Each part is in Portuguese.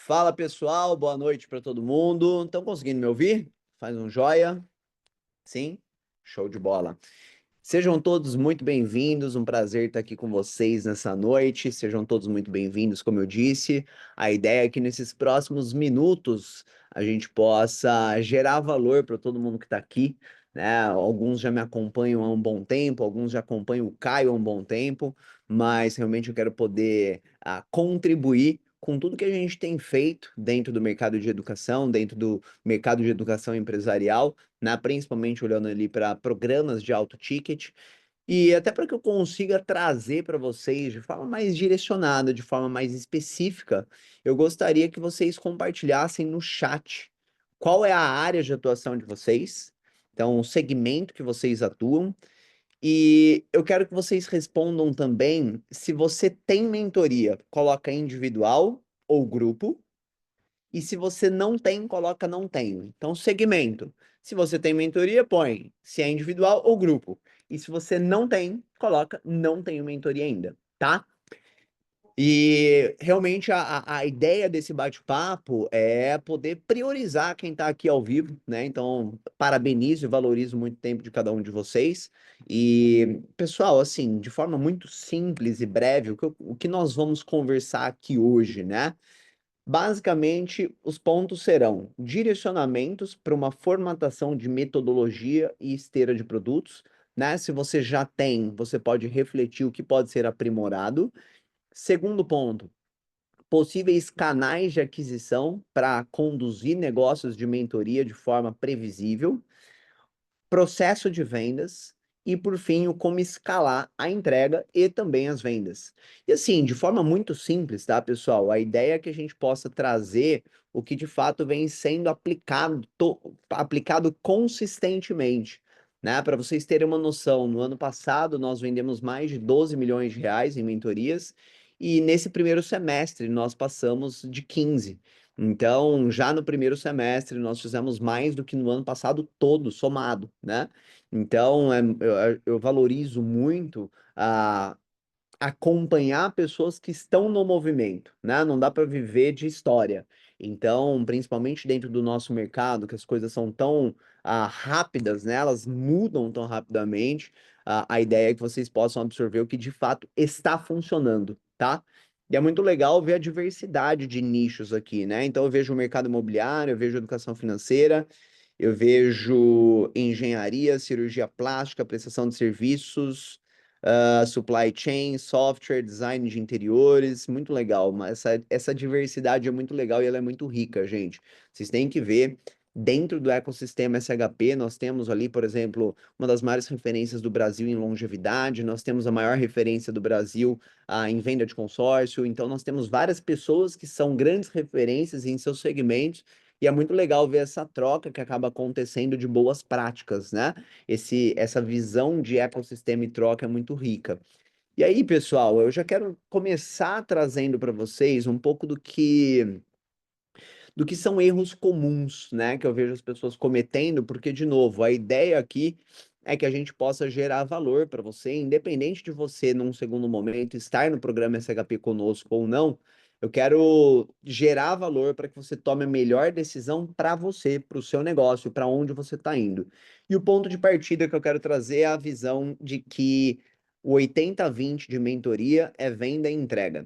Fala pessoal, boa noite para todo mundo. Estão conseguindo me ouvir? Faz um joia. Sim? Show de bola. Sejam todos muito bem-vindos, um prazer estar aqui com vocês nessa noite. Sejam todos muito bem-vindos, como eu disse. A ideia é que nesses próximos minutos a gente possa gerar valor para todo mundo que está aqui, né? Alguns já me acompanham há um bom tempo, alguns já acompanham o Caio há um bom tempo, mas realmente eu quero poder contribuir com tudo que a gente tem feito dentro do mercado de educação, dentro do mercado de educação empresarial, né? Principalmente olhando ali para programas de alto ticket, e até para que eu consiga trazer para vocês de forma mais direcionada, de forma mais específica, eu gostaria que vocês compartilhassem no chat qual é a área de atuação de vocês, então o segmento que vocês atuam, e eu quero que vocês respondam também se você tem mentoria, coloca individual ou grupo, e se você não tem, coloca não tenho. Então, segmento. Se você tem mentoria, põe se é individual ou grupo. E se você não tem, coloca não tenho mentoria ainda, tá? E realmente a ideia desse bate-papo é poder priorizar quem está aqui ao vivo, né? Então, parabenizo e valorizo muito o tempo de cada um de vocês. E, pessoal, assim, de forma muito simples e breve, o que nós vamos conversar aqui hoje, né? Basicamente, os pontos serão direcionamentos para uma formatação de metodologia e esteira de produtos, né? Se você já tem, você pode refletir o que pode ser aprimorado. Segundo ponto, possíveis canais de aquisição para conduzir negócios de mentoria de forma previsível, processo de vendas e, por fim, o como escalar a entrega e também as vendas. E assim, de forma muito simples, tá, pessoal? A ideia é que a gente possa trazer o que de fato vem sendo aplicado consistentemente. Né? Para vocês terem uma noção, no ano passado nós vendemos mais de 12 milhões de reais em mentorias e nesse primeiro semestre nós passamos de 15. Então, já no primeiro semestre, nós fizemos mais do que no ano passado todo, somado, né? Então, eu valorizo muito a acompanhar pessoas que estão no movimento, né? Não dá para viver de história. Então, principalmente dentro do nosso mercado, que as coisas são tão rápidas, né? Elas mudam tão rapidamente. A ideia é que vocês possam absorver o que de fato está funcionando, tá? E é muito legal ver a diversidade de nichos aqui, né? Então, eu vejo o mercado imobiliário, eu vejo educação financeira, eu vejo engenharia, cirurgia plástica, prestação de serviços, supply chain, software, design de interiores, muito legal. Mas essa diversidade é muito legal e ela é muito rica, gente. Vocês têm que ver. Dentro do ecossistema SHP, nós temos ali, por exemplo, uma das maiores referências do Brasil em longevidade, nós temos a maior referência do Brasil em venda de consórcio, então nós temos várias pessoas que são grandes referências em seus segmentos, e é muito legal ver essa troca que acaba acontecendo de boas práticas, né? Essa visão de ecossistema e troca é muito rica. E aí, pessoal, eu já quero começar trazendo para vocês um pouco do que são erros comuns, né, que eu vejo as pessoas cometendo, porque, de novo, a ideia aqui é que a gente possa gerar valor para você, independente de você, num segundo momento, estar no programa SHP conosco ou não. Eu quero gerar valor para que você tome a melhor decisão para você, para o seu negócio, para onde você está indo. E o ponto de partida que eu quero trazer é a visão de que o 80-20 de mentoria é venda e entrega.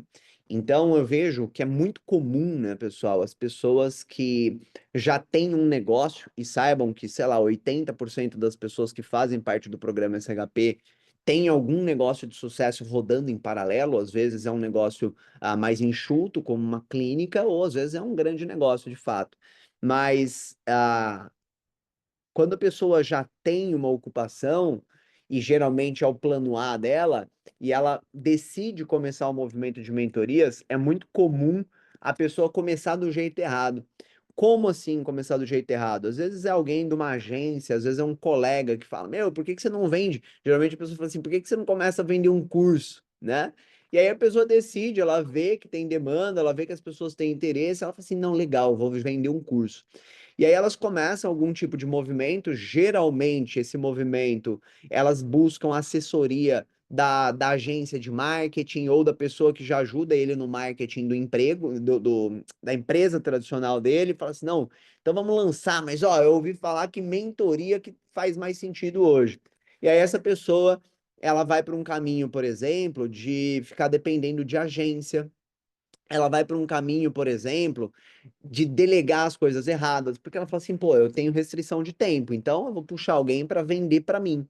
Então, eu vejo que é muito comum, né, pessoal, as pessoas que já têm um negócio e saibam que, sei lá, 80% das pessoas que fazem parte do programa SHP têm algum negócio de sucesso rodando em paralelo, às vezes é um negócio mais enxuto, como uma clínica, ou às vezes é um grande negócio, de fato. Mas quando a pessoa já tem uma ocupação, e geralmente é o plano A dela, e ela decide começar o movimento de mentorias, é muito comum a pessoa começar do jeito errado. Como assim começar do jeito errado? Às vezes é alguém de uma agência, às vezes é um colega que fala: Meu, por que que você não vende? Geralmente a pessoa fala assim: por que que você não começa a vender um curso, né? E aí a pessoa decide, ela vê que tem demanda, ela vê que as pessoas têm interesse, ela fala assim: não, legal, vou vender um curso. E aí elas começam algum tipo de movimento, geralmente esse movimento, elas buscam assessoria da agência de marketing ou da pessoa que já ajuda ele no marketing do emprego, da empresa tradicional dele, e fala assim, não, então vamos lançar, mas ó, eu ouvi falar que mentoria que faz mais sentido hoje. E aí essa pessoa, ela vai para um caminho, por exemplo, de ficar dependendo de agência, ela vai para um caminho, por exemplo, de delegar as coisas erradas, porque ela fala assim, pô, eu tenho restrição de tempo, então eu vou puxar alguém para vender para mim.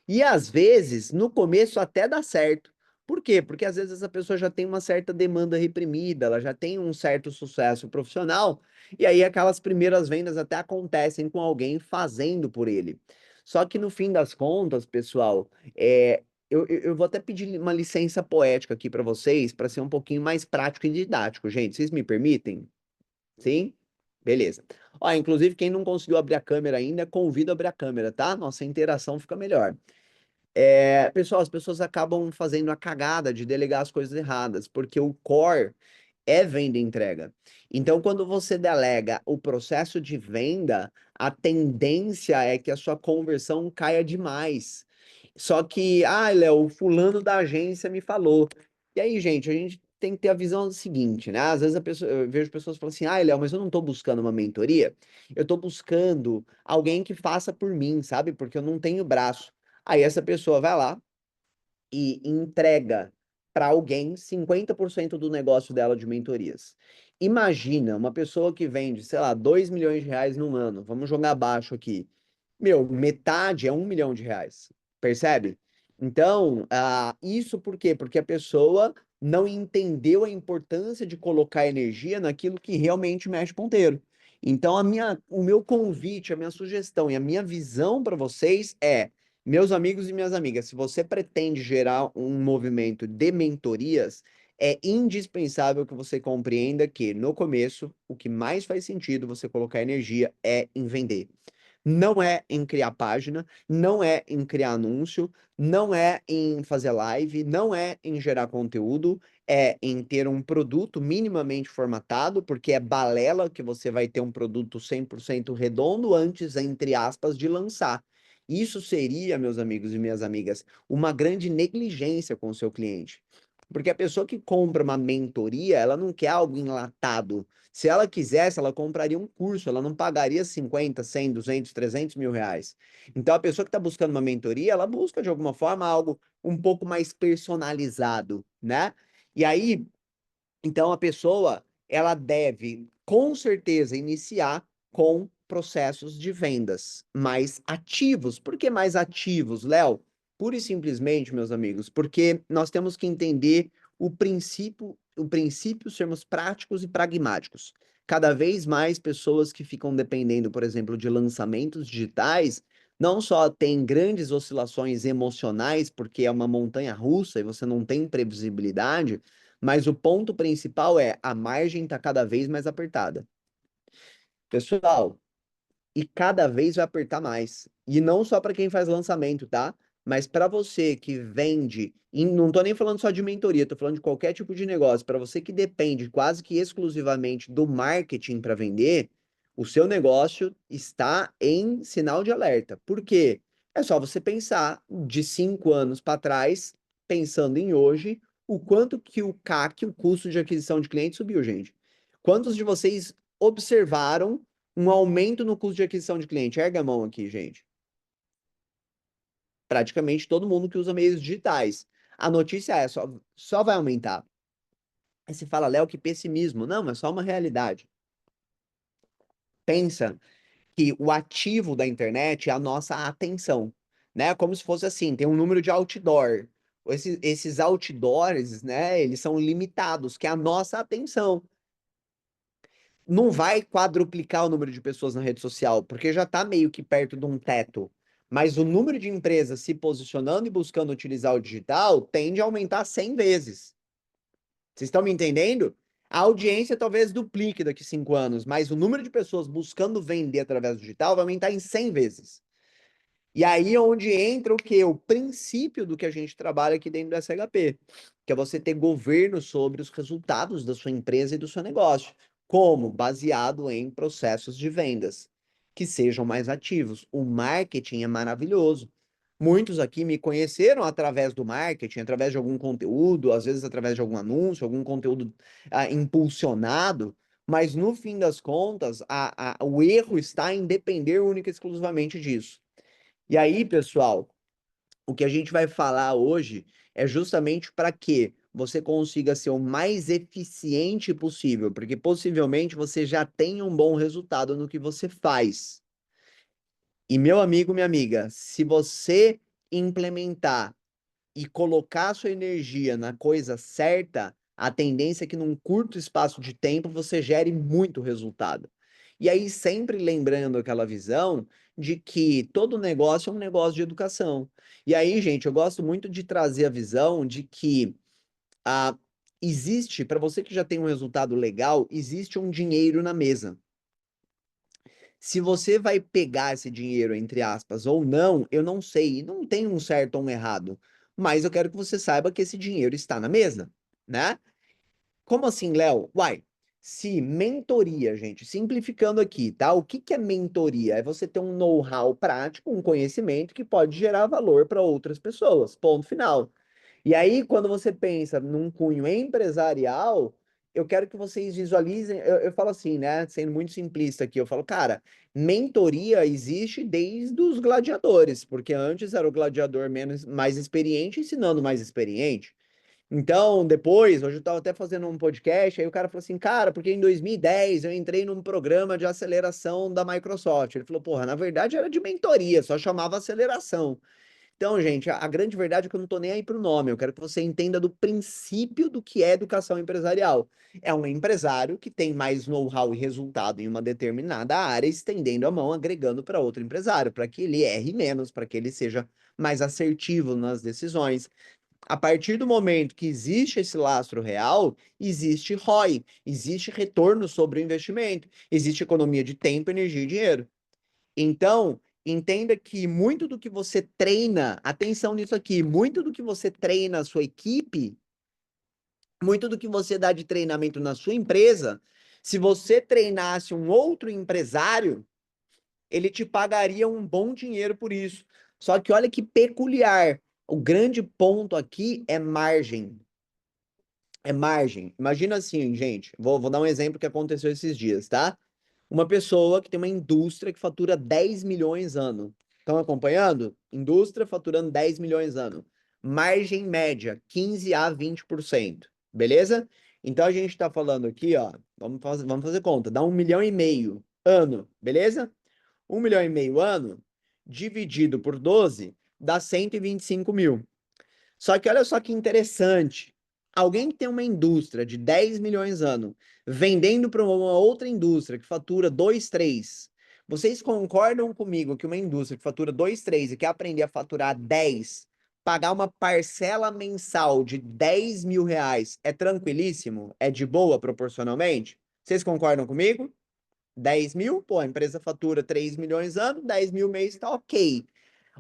E às vezes, no começo até dá certo. Por quê? Porque às vezes essa pessoa já tem uma certa demanda reprimida, ela já tem um certo sucesso profissional, e aí aquelas primeiras vendas até acontecem com alguém fazendo por ele. Só que no fim das contas, pessoal, eu vou até pedir uma licença poética aqui para vocês, para ser um pouquinho mais prático e didático, gente. Vocês me permitem? Sim? Beleza. Ó, inclusive, quem não conseguiu abrir a câmera ainda, convido a abrir a câmera, tá? Nossa interação fica melhor. Pessoal, as pessoas acabam fazendo a cagada de delegar as coisas erradas, porque o core é venda e entrega. Então, quando você delega o processo de venda, a tendência é que a sua conversão caia demais. Só que, Léo, o fulano da agência me falou. E aí, gente, a gente tem que ter a visão seguinte, né? Às vezes eu vejo pessoas falando assim, Léo, mas eu não estou buscando uma mentoria, eu estou buscando alguém que faça por mim, sabe? Porque eu não tenho braço. Aí essa pessoa vai lá e entrega para alguém 50% do negócio dela de mentorias. Imagina uma pessoa que vende, sei lá, 2 milhões de reais num ano. Vamos jogar abaixo aqui. Meu, metade é 1 milhão de reais. Percebe? Então, isso por quê? Porque a pessoa não entendeu a importância de colocar energia naquilo que realmente mexe ponteiro. Então, o meu convite, a minha sugestão e a minha visão para vocês é meus amigos e minhas amigas, se você pretende gerar um movimento de mentorias, é indispensável que você compreenda que, no começo, o que mais faz sentido você colocar energia é em vender. Não é em criar página, não é em criar anúncio, não é em fazer live, não é em gerar conteúdo, é em ter um produto minimamente formatado, porque é balela que você vai ter um produto 100% redondo antes, entre aspas, de lançar. Isso seria, meus amigos e minhas amigas, uma grande negligência com o seu cliente. Porque a pessoa que compra uma mentoria, ela não quer algo enlatado. Se ela quisesse, ela compraria um curso, ela não pagaria 50, 100, 200, 300 mil reais. Então, a pessoa que está buscando uma mentoria, ela busca, de alguma forma, algo um pouco mais personalizado, né? E aí, então a pessoa, ela deve, com certeza, iniciar com processos de vendas mais ativos. Por que mais ativos, Léo? Pura e simplesmente, meus amigos, porque nós temos que entender o princípio sermos práticos e pragmáticos. Cada vez mais pessoas que ficam dependendo, por exemplo, de lançamentos digitais, não só têm grandes oscilações emocionais, porque é uma montanha russa e você não tem previsibilidade, mas o ponto principal é a margem está cada vez mais apertada. Pessoal, e cada vez vai apertar mais. E não só para quem faz lançamento, tá? Mas para você que vende, e não tô nem falando só de mentoria, tô falando de qualquer tipo de negócio, para você que depende quase que exclusivamente do marketing para vender, o seu negócio está em sinal de alerta. Por quê? É só você pensar de 5 anos para trás, pensando em hoje, o quanto que o CAC, o custo de aquisição de clientes, subiu, gente. Quantos de vocês observaram um aumento no custo de aquisição de cliente? Erga a mão aqui, gente. Praticamente todo mundo que usa meios digitais. A notícia é só vai aumentar. Aí você fala, Léo, que pessimismo. Não, é só uma realidade. Pensa que o ativo da internet é a nossa atenção, né? Como se fosse assim, tem um número de outdoor. Esses outdoors, né, eles são limitados, que é a nossa atenção. Não vai quadruplicar o número de pessoas na rede social, porque já está meio que perto de um teto. Mas o número de empresas se posicionando e buscando utilizar o digital tende a aumentar 100 vezes. Vocês estão me entendendo? A audiência talvez duplique daqui a 5 anos, mas o número de pessoas buscando vender através do digital vai aumentar em 100 vezes. E aí é onde entra o quê? O princípio do que a gente trabalha aqui dentro do SHP, que é você ter governo sobre os resultados da sua empresa e do seu negócio. Como? Baseado em processos de vendas que sejam mais ativos. O marketing é maravilhoso, Muitos aqui me conheceram através do marketing, através de algum conteúdo, às vezes através de algum anúncio, algum conteúdo impulsionado, mas no fim das contas, o erro está em depender única e exclusivamente disso. E aí, pessoal, o que a gente vai falar hoje é justamente para que você consiga ser o mais eficiente possível, porque possivelmente você já tem um bom resultado no que você faz. E meu amigo, minha amiga, se você implementar e colocar sua energia na coisa certa, a tendência é que num curto espaço de tempo você gere muito resultado. E aí, sempre lembrando aquela visão de que todo negócio é um negócio de educação. E aí, gente, eu gosto muito de trazer a visão de que ah, existe, para você que já tem um resultado legal, existe um dinheiro na mesa. Se você vai pegar esse dinheiro, entre aspas, ou não, eu não sei, não tem um certo ou um errado, mas eu quero que você saiba que esse dinheiro está na mesa, né? Como assim, Léo? Uai, se mentoria, gente, simplificando aqui, tá? O que que é mentoria? É você ter um know-how prático, um conhecimento que pode gerar valor para outras pessoas. Ponto final. E aí, quando você pensa num cunho empresarial, eu quero que vocês visualizem. Eu falo assim, né? Sendo muito simplista aqui, eu falo, cara, mentoria existe desde os gladiadores, porque antes era o gladiador menos, mais experiente ensinando mais experiente. Então, depois, hoje eu estava até fazendo um podcast, aí o cara falou assim, cara, porque em 2010 eu entrei num programa de aceleração da Microsoft. Ele falou, porra, na verdade era de mentoria, só chamava aceleração. Então, gente, a grande verdade é que eu não tô nem aí pro nome. Eu quero que você entenda do princípio do que é educação empresarial. É um empresário que tem mais know-how e resultado em uma determinada área, estendendo a mão, agregando para outro empresário, para que ele erre menos, para que ele seja mais assertivo nas decisões. A partir do momento que existe esse lastro real, existe ROI, existe retorno sobre o investimento, existe economia de tempo, energia e dinheiro. Então, entenda que muito do que você treina, atenção nisso aqui, muito do que você treina a sua equipe, muito do que você dá de treinamento na sua empresa, se você treinasse um outro empresário, ele te pagaria um bom dinheiro por isso. Só que olha que peculiar, o grande ponto aqui é margem. É margem. Imagina assim, gente, vou dar um exemplo que aconteceu esses dias, tá? Uma pessoa que tem uma indústria que fatura 10 milhões ano. Estão acompanhando? Indústria faturando 10 milhões ano. Margem média, 15 a 20%. Beleza? Então a gente está falando aqui, ó. Vamos fazer conta. Dá 1,5 milhão ano, beleza? 1,5 milhão ano, dividido por 12, dá 125 mil. Só que olha só que interessante. Alguém que tem uma indústria de 10 milhões ano, vendendo para uma outra indústria que fatura 2, 3. Vocês concordam comigo que uma indústria que fatura 2, 3 e quer aprender a faturar 10, pagar uma parcela mensal de 10 mil reais é tranquilíssimo? É de boa proporcionalmente? Vocês concordam comigo? 10 mil, pô, a empresa fatura 3 milhões ano, 10 mil mês, tá ok.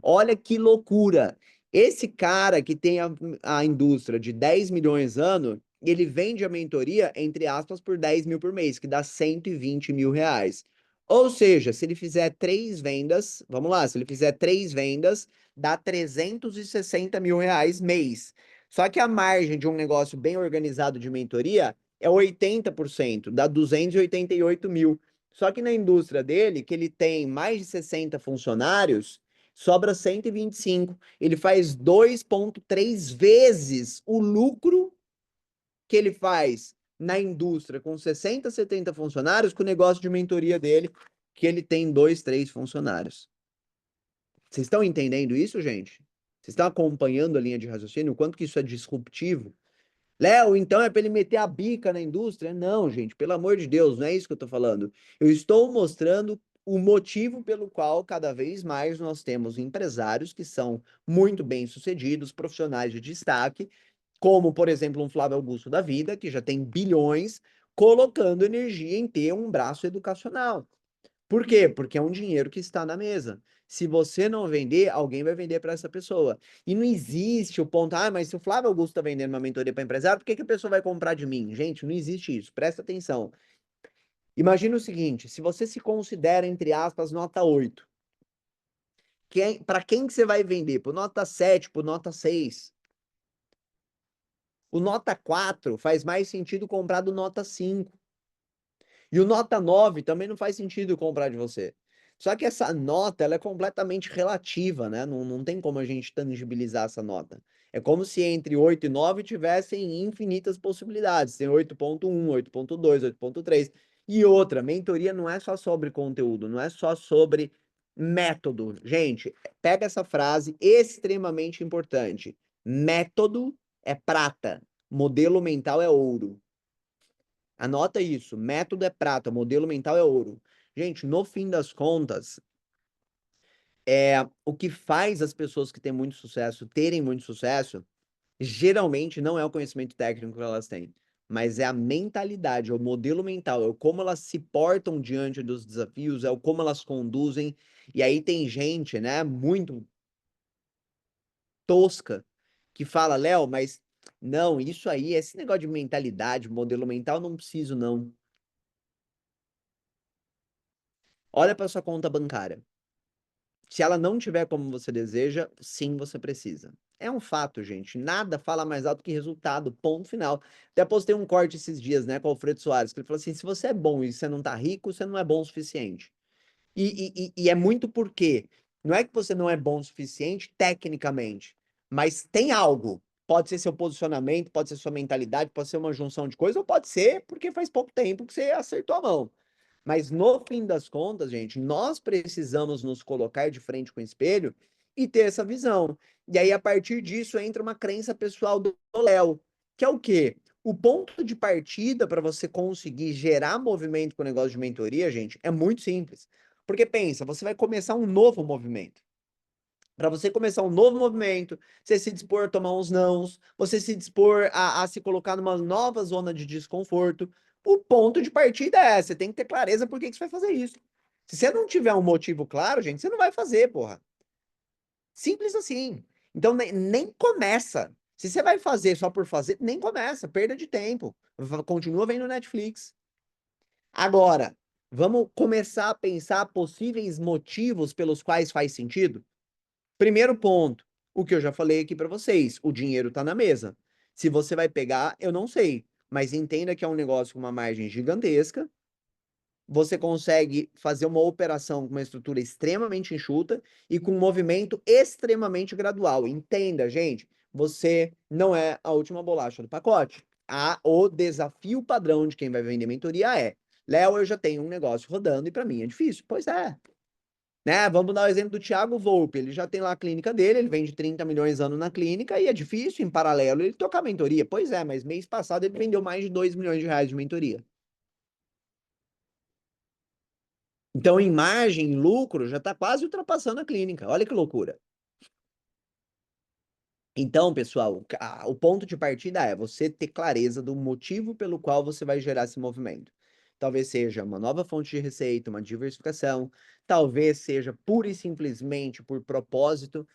Olha que loucura. Esse cara que tem a indústria de 10 milhões ano, ele vende a mentoria, entre aspas, por 10 mil por mês, que dá 120 mil reais. Ou seja, se ele fizer três vendas, vamos lá, se ele fizer três vendas, dá 360 mil reais mês. Só que a margem de um negócio bem organizado de mentoria é 80%, dá 288 mil. Só que na indústria dele, que ele tem mais de 60 funcionários, sobra 125. Ele faz 2,3 vezes o lucro que ele faz na indústria com 60, 70 funcionários com o negócio de mentoria dele, que ele tem 2, 3 funcionários. Vocês estão entendendo isso, gente? Vocês estão acompanhando a linha de raciocínio? O quanto que isso é disruptivo? Léo, então é para ele meter a bica na indústria? Não, gente, pelo amor de Deus, não é isso que eu estou falando. Eu estou mostrando o motivo pelo qual cada vez mais nós temos empresários que são muito bem-sucedidos, profissionais de destaque, como, por exemplo, um Flávio Augusto da vida, que já tem bilhões, colocando energia em ter um braço educacional. Por quê? Porque é um dinheiro que está na mesa. Se você não vender, alguém vai vender para essa pessoa. E não existe o ponto, mas se o Flávio Augusto está vendendo uma mentoria para empresário, por que que a pessoa vai comprar de mim? Gente, não existe isso. Presta atenção. Imagina o seguinte: se você se considera, entre aspas, nota 8, Para quem que você vai vender? Pro nota 7, pro nota 6. O nota 4 faz mais sentido comprar do nota 5. E o nota 9 também não faz sentido comprar de você. Só que essa nota, ela é completamente relativa, né? Não tem como a gente tangibilizar essa nota. É como se entre 8 e 9 tivessem infinitas possibilidades. Tem 8.1, 8.2, 8.3. E outra, mentoria não é só sobre conteúdo, não é só sobre método. Gente, pega essa frase extremamente importante. Método é prata, modelo mental é ouro. Anota isso. Método é prata, modelo mental é ouro. Gente, no fim das contas, o que faz as pessoas que têm muito sucesso terem muito sucesso, geralmente não é o conhecimento técnico que elas têm, mas é a mentalidade, é o modelo mental, é o como elas se portam diante dos desafios, é o como elas conduzem. E aí tem gente, né, muito tosca, que fala, Léo, mas não, isso aí, esse negócio de mentalidade, modelo mental, não preciso, não. Olha para sua conta bancária. Se ela não tiver como você deseja, sim, você precisa. É um fato, gente. Nada fala mais alto que resultado. Ponto final. Até postei um corte esses dias, né, com o Alfredo Soares, que ele falou assim: se você é bom e você não tá rico, você não é bom o suficiente. E é muito porque não é que você não é bom o suficiente tecnicamente, mas tem algo. Pode ser seu posicionamento, pode ser sua mentalidade, pode ser uma junção de coisas, ou pode ser porque faz pouco tempo que você acertou a mão. Mas no fim das contas, gente, nós precisamos nos colocar de frente com o espelho e ter essa visão. E aí, a partir disso, entra uma crença pessoal do Léo, que é o quê? O ponto de partida para você conseguir gerar movimento com o negócio de mentoria, gente, é muito simples. Porque pensa, você vai começar um novo movimento. Para você começar um novo movimento, você se dispor a tomar uns nãos, você se dispor a se colocar numa nova zona de desconforto, o ponto de partida é, você tem que ter clareza por que que você vai fazer isso. Se você não tiver um motivo claro, gente, você não vai fazer, porra. Simples assim. Então, nem começa. Se você vai fazer só por fazer, nem começa, perda de tempo. Continua vendo Netflix. Agora, vamos começar a pensar possíveis motivos pelos quais faz sentido? Primeiro ponto, o que eu já falei aqui para vocês, o dinheiro está na mesa. Se você vai pegar, eu não sei, mas entenda que é um negócio com uma margem gigantesca. Você consegue fazer uma operação com uma estrutura extremamente enxuta e com um movimento extremamente gradual. Entenda, gente, você não é a última bolacha do pacote. O desafio padrão de quem vai vender mentoria é: Léo, eu já tenho um negócio rodando e para mim é difícil. Pois é, né? Vamos dar o exemplo do Thiago Volpe. Ele já tem lá a clínica dele, ele vende 30 milhões ano na clínica e é difícil, em paralelo, ele tocar mentoria. Pois é, mas mês passado ele vendeu mais de 2 milhões de reais de mentoria. Então, em margem, em lucro, já está quase ultrapassando a clínica. Olha que loucura. Então, pessoal, o ponto de partida é você ter clareza do motivo pelo qual você vai gerar esse movimento. Talvez seja uma nova fonte de receita, uma diversificação, talvez seja pura e simplesmente por propósito.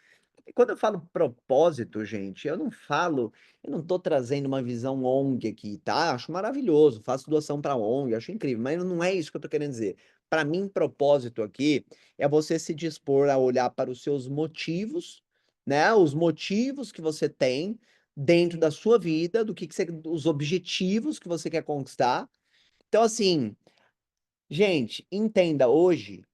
E quando eu falo propósito, gente, eu não tô trazendo uma visão ONG aqui, tá? Acho maravilhoso, faço doação para ONG, acho incrível, mas não é isso que eu tô querendo dizer. Para mim, propósito aqui é você se dispor a olhar para os seus motivos, né? Os motivos que você tem dentro da sua vida, do que você, os objetivos que você quer conquistar. Então, assim, gente, entenda, hoje,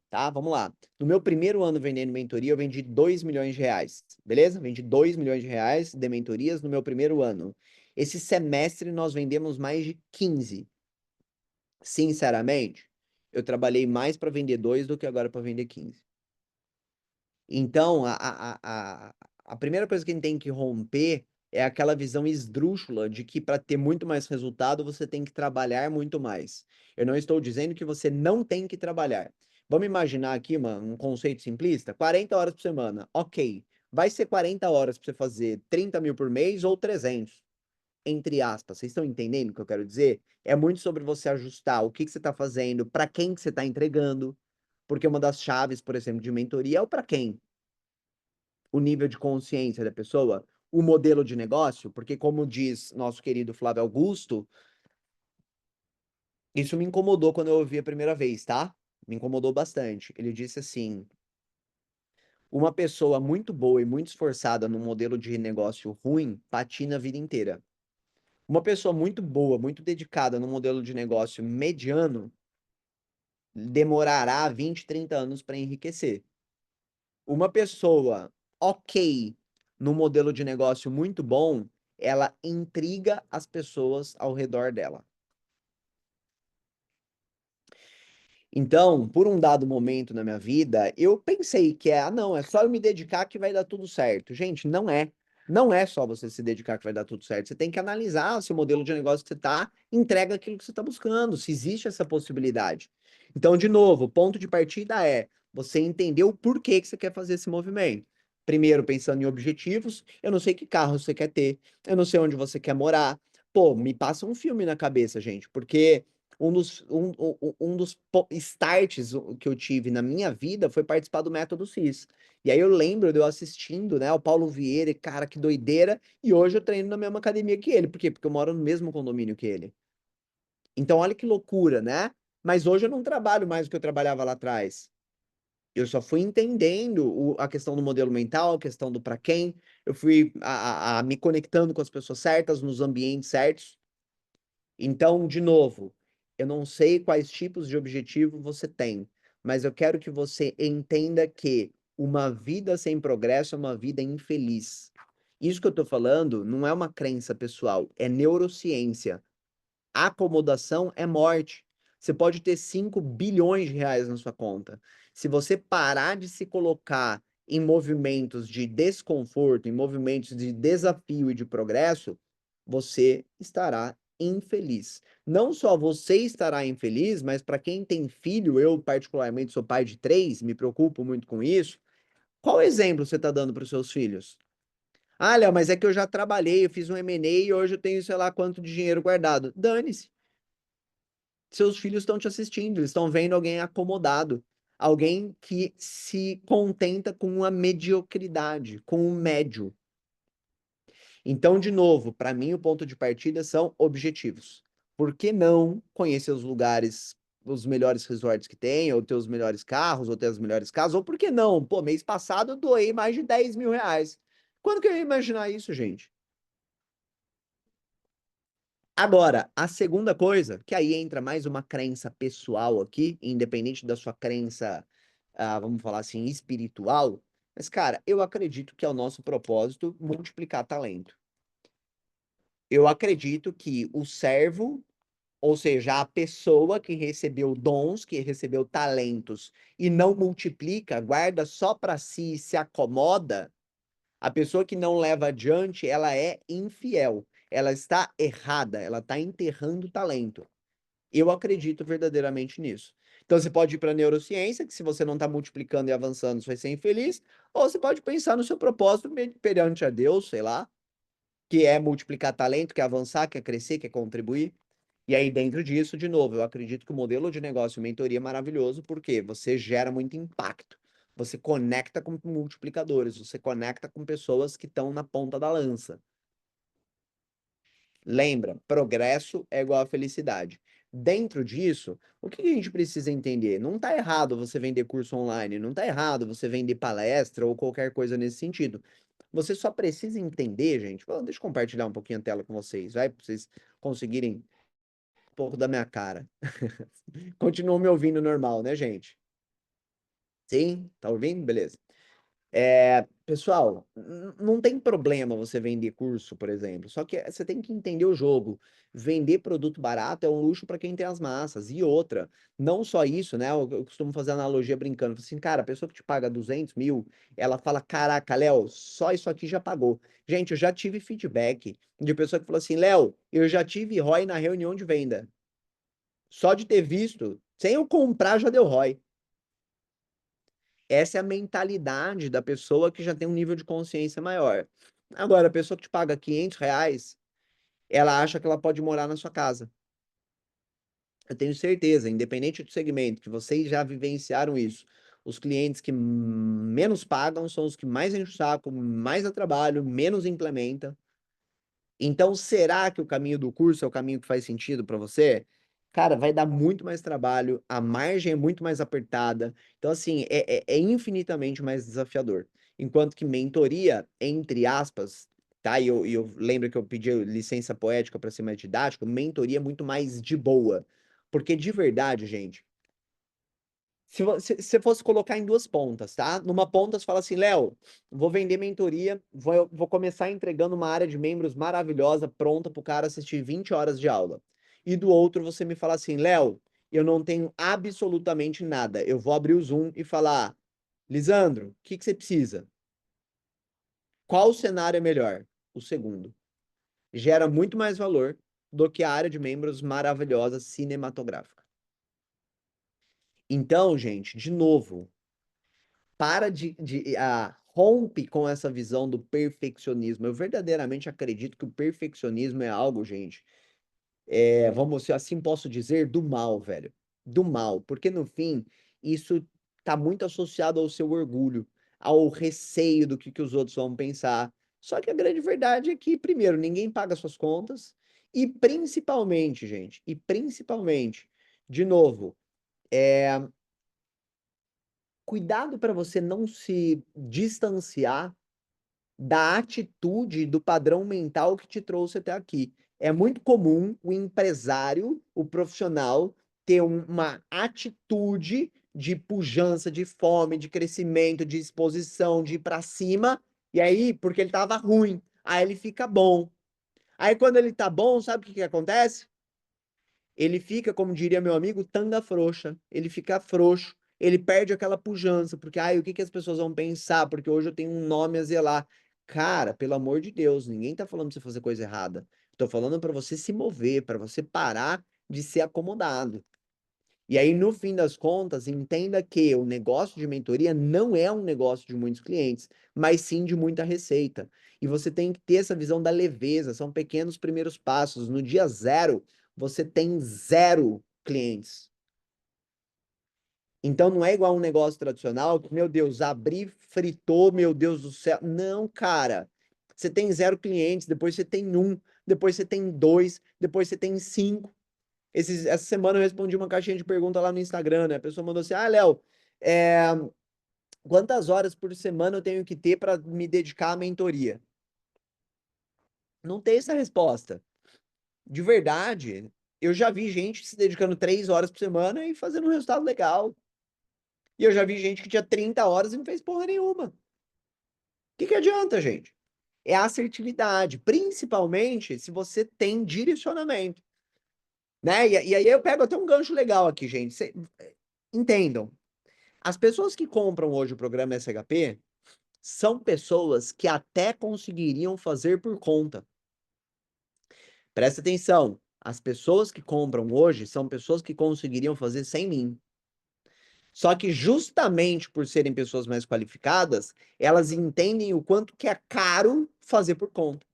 tá? Vamos lá. No meu primeiro ano vendendo mentoria, eu vendi 2 milhões de reais, beleza? Vendi 2 milhões de reais de mentorias no meu primeiro ano. Esse semestre nós vendemos mais de 15. Sinceramente, eu trabalhei mais para vender 2 do que agora para vender 15. Então, a primeira coisa que a gente tem que romper é aquela visão esdrúxula de que para ter muito mais resultado você tem que trabalhar muito mais. Eu não estou dizendo que você não tem que trabalhar. Vamos imaginar aqui um conceito simplista: 40 horas por semana. Ok. Vai ser 40 horas para você fazer 30 mil por mês ou 300, entre aspas. Vocês estão entendendo o que eu quero dizer? É muito sobre você ajustar o que você está fazendo, para quem que você está entregando. Porque uma das chaves, por exemplo, de mentoria é o para quem, o nível de consciência da pessoa, o modelo de negócio, porque como diz nosso querido Flávio Augusto, isso me incomodou quando eu ouvi a primeira vez, tá? Me incomodou bastante. Ele disse assim: Uma pessoa muito boa e muito esforçada num modelo de negócio ruim patina a vida inteira. Uma pessoa muito boa, muito dedicada num modelo de negócio mediano demorará 20, 30 anos para enriquecer. Uma pessoa ok no modelo de negócio muito bom, ela intriga as pessoas ao redor dela. Então, por um dado momento na minha vida, eu pensei que não, é só eu me dedicar que vai dar tudo certo. Gente, não é. Não é só você se dedicar que vai dar tudo certo. Você tem que analisar se o modelo de negócio que você está entrega aquilo que você está buscando, se existe essa possibilidade. Então, de novo, o ponto de partida é você entender o porquê que você quer fazer esse movimento. Primeiro, pensando em objetivos, eu não sei que carro você quer ter, eu não sei onde você quer morar. Pô, me passa um filme na cabeça, gente, porque um dos starts que eu tive na minha vida foi participar do Método CIS. E aí eu lembro de eu assistindo, né, o Paulo Vieira, e, cara, que doideira, e hoje eu treino na mesma academia que ele. Por quê? Porque eu moro no mesmo condomínio que ele. Então, olha que loucura, né? Mas hoje eu não trabalho mais o que eu trabalhava lá atrás. Eu só fui entendendo a questão do modelo mental, a questão do para quem. Eu fui me conectando com as pessoas certas, nos ambientes certos. Então, de novo, eu não sei quais tipos de objetivo você tem, mas eu quero que você entenda que uma vida sem progresso é uma vida infeliz. Isso que eu estou falando não é uma crença pessoal, é neurociência. Acomodação é morte. Você pode ter 5 bilhões de reais na sua conta. Se você parar de se colocar em movimentos de desconforto, em movimentos de desafio e de progresso, você estará infeliz. Não só você estará infeliz, mas para quem tem filho, eu particularmente sou pai de 3, me preocupo muito com isso. Qual exemplo você está dando para os seus filhos? Ah, Léo, mas é que eu já trabalhei, eu fiz um M&A e hoje eu tenho sei lá quanto de dinheiro guardado. Dane-se. Seus filhos estão te assistindo, eles estão vendo alguém acomodado, alguém que se contenta com a mediocridade, com o médio. Então, de novo, para mim o ponto de partida são objetivos. Por que não conhecer os lugares, os melhores resorts que tem, ou ter os melhores carros, ou ter as melhores casas, ou por que não? Pô, mês passado eu doei mais de 10 mil reais. Quando que eu ia imaginar isso, gente? Agora, a segunda coisa, que aí entra mais uma crença pessoal aqui, independente da sua crença, vamos falar assim, espiritual, mas, cara, eu acredito que é o nosso propósito multiplicar talento. Eu acredito que o servo, ou seja, a pessoa que recebeu dons, que recebeu talentos e não multiplica, guarda só para si e se acomoda, a pessoa que não leva adiante, ela é infiel. Ela está errada, ela está enterrando o talento. Eu acredito verdadeiramente nisso. Então você pode ir para a neurociência, que se você não está multiplicando e avançando, você vai ser infeliz, ou você pode pensar no seu propósito perante a Deus, sei lá, que é multiplicar talento, que é avançar, que é crescer, que é contribuir. E aí, dentro disso, de novo, eu acredito que o modelo de negócio mentoria é maravilhoso, porque você gera muito impacto. Você conecta com multiplicadores, você conecta com pessoas que estão na ponta da lança. Lembra, progresso é igual a felicidade. Dentro disso, o que a gente precisa entender? Não está errado você vender curso online, não está errado você vender palestra ou qualquer coisa nesse sentido. Você só precisa entender, gente. Deixa eu compartilhar um pouquinho a tela com vocês, vai, para vocês conseguirem um pouco da minha cara. Continuam me ouvindo normal, né, gente? Sim? Tá ouvindo? Beleza. Pessoal, não tem problema você vender curso, por exemplo. Só que você tem que entender o jogo. Vender produto barato é um luxo para quem tem as massas. E outra, não só isso, né? Eu costumo fazer analogia brincando. Assim, cara, a pessoa que te paga 200 mil, ela fala: Caraca, Léo, só isso aqui já pagou. Gente, eu já tive feedback de pessoa que falou assim: Léo, eu já tive ROI na reunião de venda. Só de ter visto, sem eu comprar, já deu ROI. Essa é a mentalidade da pessoa que já tem um nível de consciência maior. Agora, a pessoa que te paga 500 reais, ela acha que ela pode morar na sua casa. Eu tenho certeza, independente do segmento, que vocês já vivenciaram isso. Os clientes que menos pagam são os que mais enchem o saco, mais dá trabalho, menos implementa. Então, será que o caminho do curso é o caminho que faz sentido para você? cara, vai dar muito mais trabalho, a margem é muito mais apertada. Então, assim, é infinitamente mais desafiador. Enquanto que mentoria, entre aspas, tá? E eu lembro que eu pedi licença poética para ser mais didático, mentoria é muito mais de boa. Porque de verdade, gente, se você fosse colocar em duas pontas, tá? Numa ponta você fala assim, Léo, vou vender mentoria, vou começar entregando uma área de membros maravilhosa, pronta para o cara assistir 20 horas de aula. E do outro você me fala assim, Léo, eu não tenho absolutamente nada. Eu vou abrir o Zoom e falar, Lisandro, o que que você precisa? Qual cenário é melhor? O segundo. Gera muito mais valor do que a área de membros maravilhosa cinematográfica. Então, gente, de novo, para rompe com essa visão do perfeccionismo. Eu verdadeiramente acredito que o perfeccionismo é algo, gente, vamos, se assim posso dizer, do mal, velho. Do mal, porque no fim, isso tá muito associado ao seu orgulho, ao receio do que os outros vão pensar. Só que a grande verdade é que, primeiro, ninguém paga suas contas, e principalmente, gente, e principalmente, de novo, é, cuidado para você não se distanciar da atitude, do padrão mental que te trouxe até aqui. É muito comum o empresário, o profissional, ter uma atitude de pujança, de fome, de crescimento, de exposição, de ir para cima, e aí, porque ele estava ruim, aí ele fica bom. Aí quando ele tá bom, sabe o que que acontece? Ele fica, como diria meu amigo, tanga frouxa. Ele fica frouxo. Ele perde aquela pujança, porque, ai, o que que as pessoas vão pensar? Porque hoje eu tenho um nome a zelar. Cara, pelo amor de Deus, ninguém tá falando pra você fazer coisa errada. Tô falando pra você se mover, pra você parar de ser acomodado. E aí, no fim das contas, entenda que o negócio de mentoria não é um negócio de muitos clientes, mas sim de muita receita. E você tem que ter essa visão da leveza, são pequenos primeiros passos. No dia zero, você tem zero clientes. Então não é igual um negócio tradicional que, meu Deus, abri, fritou, meu Deus do céu. Não, cara. Você tem zero clientes, depois você tem um, depois você tem dois, depois você tem cinco. Essa semana eu respondi uma caixinha de pergunta lá no Instagram, né? A pessoa mandou assim: Ah, Léo, é, quantas horas por semana eu tenho que ter para me dedicar à mentoria? Não tem essa resposta. De verdade, eu já vi gente se dedicando 3 horas por semana e fazendo um resultado legal. E eu já vi gente que tinha 30 horas e não fez porra nenhuma. O que que adianta, gente? É a assertividade, principalmente se você tem direcionamento, né? E aí eu pego até um gancho legal aqui, gente. Entendam. As pessoas que compram hoje o programa SHP são pessoas que até conseguiriam fazer por conta. Presta atenção. As pessoas que compram hoje são pessoas que conseguiriam fazer sem mim. Só que justamente por serem pessoas mais qualificadas, elas entendem o quanto que é caro fazer por conta.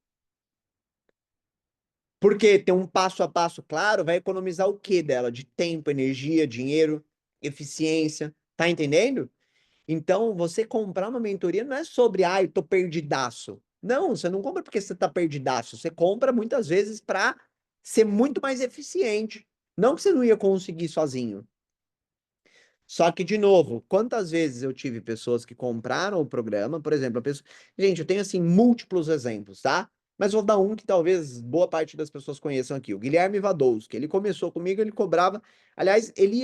Porque ter um passo a passo claro vai economizar o quê dela? De tempo, energia, dinheiro, eficiência. Tá entendendo? Então, você comprar uma mentoria não é sobre, ai, tô perdidaço. Não, você não compra porque você tá perdidaço. Você compra muitas vezes para ser muito mais eficiente. Não que você não ia conseguir sozinho. Só que, de novo, quantas vezes eu tive pessoas que compraram o programa, por exemplo, a pessoa... Gente, eu tenho, assim, múltiplos exemplos, tá? Mas vou dar um que talvez boa parte das pessoas conheçam aqui. O Guilherme Vadouski. Ele começou comigo, ele cobrava... Aliás, ele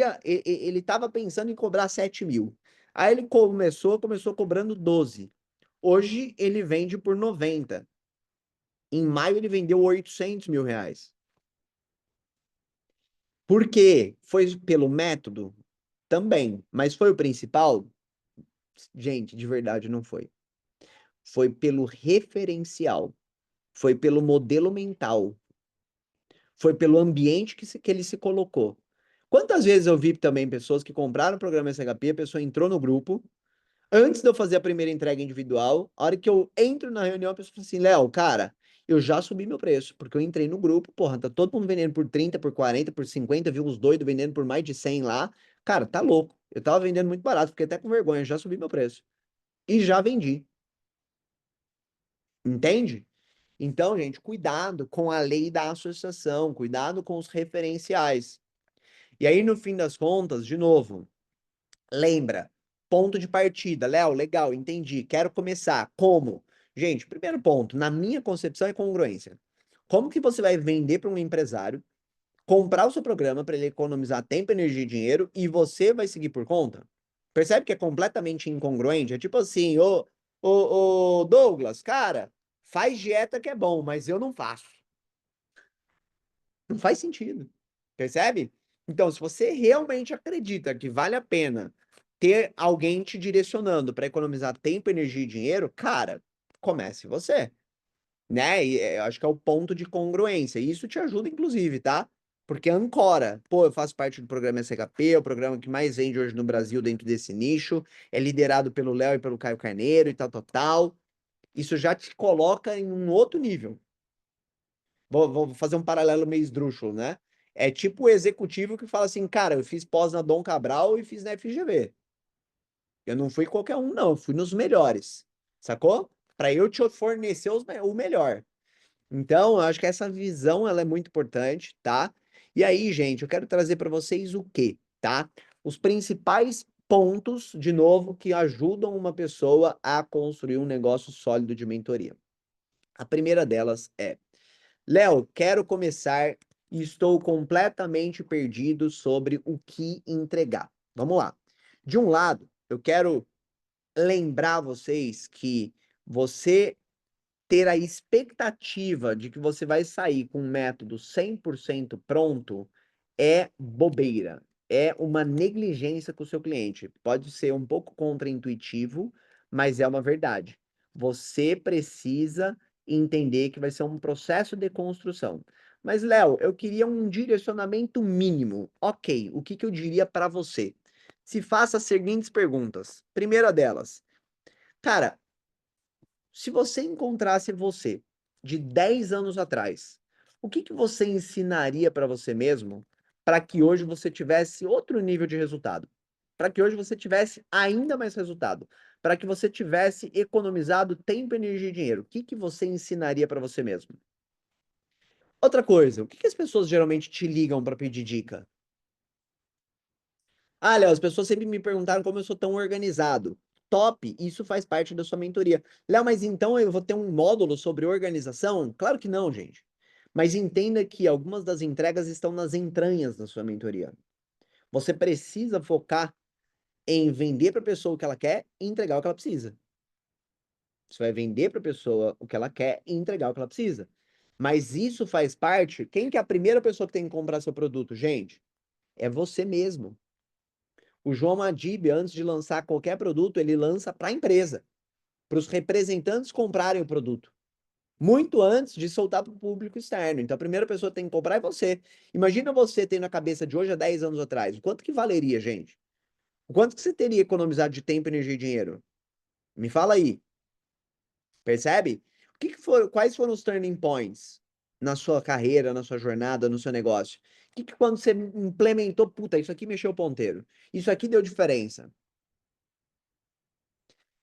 estava pensando em cobrar 7 mil. Aí ele começou cobrando 12. Hoje ele vende por 90. Em maio ele vendeu 800 mil reais. Por quê? Foi pelo método? Também. Mas foi o principal? Gente, de verdade não foi. Foi pelo referencial, foi pelo modelo mental, foi pelo ambiente que ele se colocou. Quantas vezes eu vi também pessoas que compraram o programa SHP, a pessoa entrou no grupo, antes de eu fazer a primeira entrega individual, a hora que eu entro na reunião, a pessoa fala assim, Léo, cara, eu já subi meu preço, porque eu entrei no grupo, porra, tá todo mundo vendendo por 30, por 40, por 50, viu os doidos vendendo por mais de 100 lá. Cara, tá louco. Eu tava vendendo muito barato, fiquei até com vergonha, já subi meu preço. E já vendi. Entende? Então, gente, cuidado com a lei da associação, cuidado com os referenciais. E aí, no fim das contas, de novo, lembra, ponto de partida. Léo, legal, entendi. Quero começar. Como? Gente, primeiro ponto, na minha concepção, é congruência. Como que você vai vender para um empresário, comprar o seu programa para ele economizar tempo, energia e dinheiro e você vai seguir por conta? Percebe que é completamente incongruente? É tipo assim, ô Douglas, cara, faz dieta que é bom, mas eu não faço. Não faz sentido. Percebe? Então, se você realmente acredita que vale a pena ter alguém te direcionando para economizar tempo, energia e dinheiro, cara, comece você, né? E eu acho que é o ponto de congruência. E isso te ajuda, inclusive, tá? Porque ancora, pô, eu faço parte do programa SHP, é o programa que mais vende hoje no Brasil dentro desse nicho, é liderado pelo Léo e pelo Caio Carneiro e tal, tal, tal. Isso já te coloca em um outro nível. Vou fazer um paralelo meio esdrúxulo, né? É tipo o executivo que fala assim, cara, eu fiz pós na Dom Cabral e fiz na FGV. Eu não fui qualquer um, não, eu fui nos melhores, sacou? Para eu te fornecer o melhor. Então, eu acho que essa visão ela é muito importante, tá? E aí, gente, eu quero trazer para vocês o quê, tá? Os principais pontos, de novo, que ajudam uma pessoa a construir um negócio sólido de mentoria. A primeira delas é Léo, quero começar e estou completamente perdido sobre o que entregar. Vamos lá. De um lado, eu quero lembrar vocês que você ter a expectativa de que você vai sair com um método 100% pronto é bobeira. É uma negligência com o seu cliente. Pode ser um pouco contraintuitivo, mas é uma verdade. Você precisa entender que vai ser um processo de construção. Mas, Léo, eu queria um direcionamento mínimo. Ok, o que que eu diria para você? Se faça as seguintes perguntas. Primeira delas, cara, se você encontrasse você de 10 anos atrás, o que que você ensinaria para você mesmo para que hoje você tivesse outro nível de resultado? Para que hoje você tivesse ainda mais resultado? Para que você tivesse economizado tempo, energia e dinheiro? O que que você ensinaria para você mesmo? Outra coisa, o que que as pessoas geralmente te ligam para pedir dica? Ah, Léo, as pessoas sempre me perguntaram como eu sou tão organizado. Top, isso faz parte da sua mentoria. Léo, mas então eu vou ter um módulo sobre organização? Claro que não, gente. Mas entenda que algumas das entregas estão nas entranhas da sua mentoria. Você precisa focar em vender para a pessoa o que ela quer e entregar o que ela precisa. Você vai vender para a pessoa o que ela quer e entregar o que ela precisa. Mas isso faz parte. Quem que é a primeira pessoa que tem que comprar seu produto, gente? É você mesmo. O João Madib, antes de lançar qualquer produto, ele lança para a empresa, para os representantes comprarem o produto. Muito antes de soltar para o público externo. Então, a primeira pessoa que tem que comprar é você. Imagina você tendo a cabeça de hoje há 10 anos atrás. O quanto que valeria, gente? O quanto que você teria economizado de tempo, energia e dinheiro? Me fala aí. Percebe? Quais foram os turning points na sua carreira, na sua jornada, no seu negócio? Que quando você implementou, puta, isso aqui mexeu o ponteiro. Isso aqui deu diferença.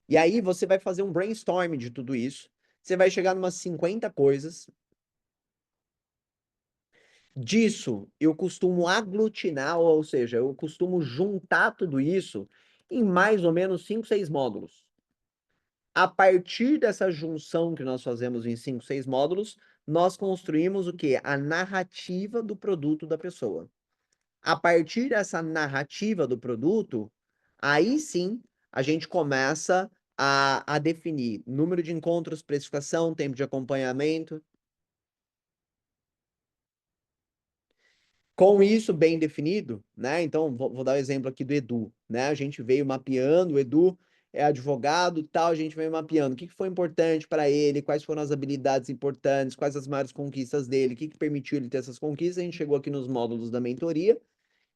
E aí você vai fazer um brainstorm de tudo isso. Você vai chegar numas 50 coisas. Disso, eu costumo aglutinar, ou seja, eu costumo juntar tudo isso em mais ou menos 5, 6 módulos. A partir dessa junção que nós fazemos em 5, 6 módulos, nós construímos o quê? A narrativa do produto da pessoa. A partir dessa narrativa do produto, aí sim a gente começa a definir número de encontros, precificação, tempo de acompanhamento. Com isso bem definido, né? Então, vou dar o exemplo aqui do Edu, né? A gente veio mapeando, o Edu é advogado, tal, a gente veio mapeando o que que foi importante para ele, quais foram as habilidades importantes, quais as maiores conquistas dele, o que que permitiu ele ter essas conquistas. A gente chegou aqui nos módulos da mentoria,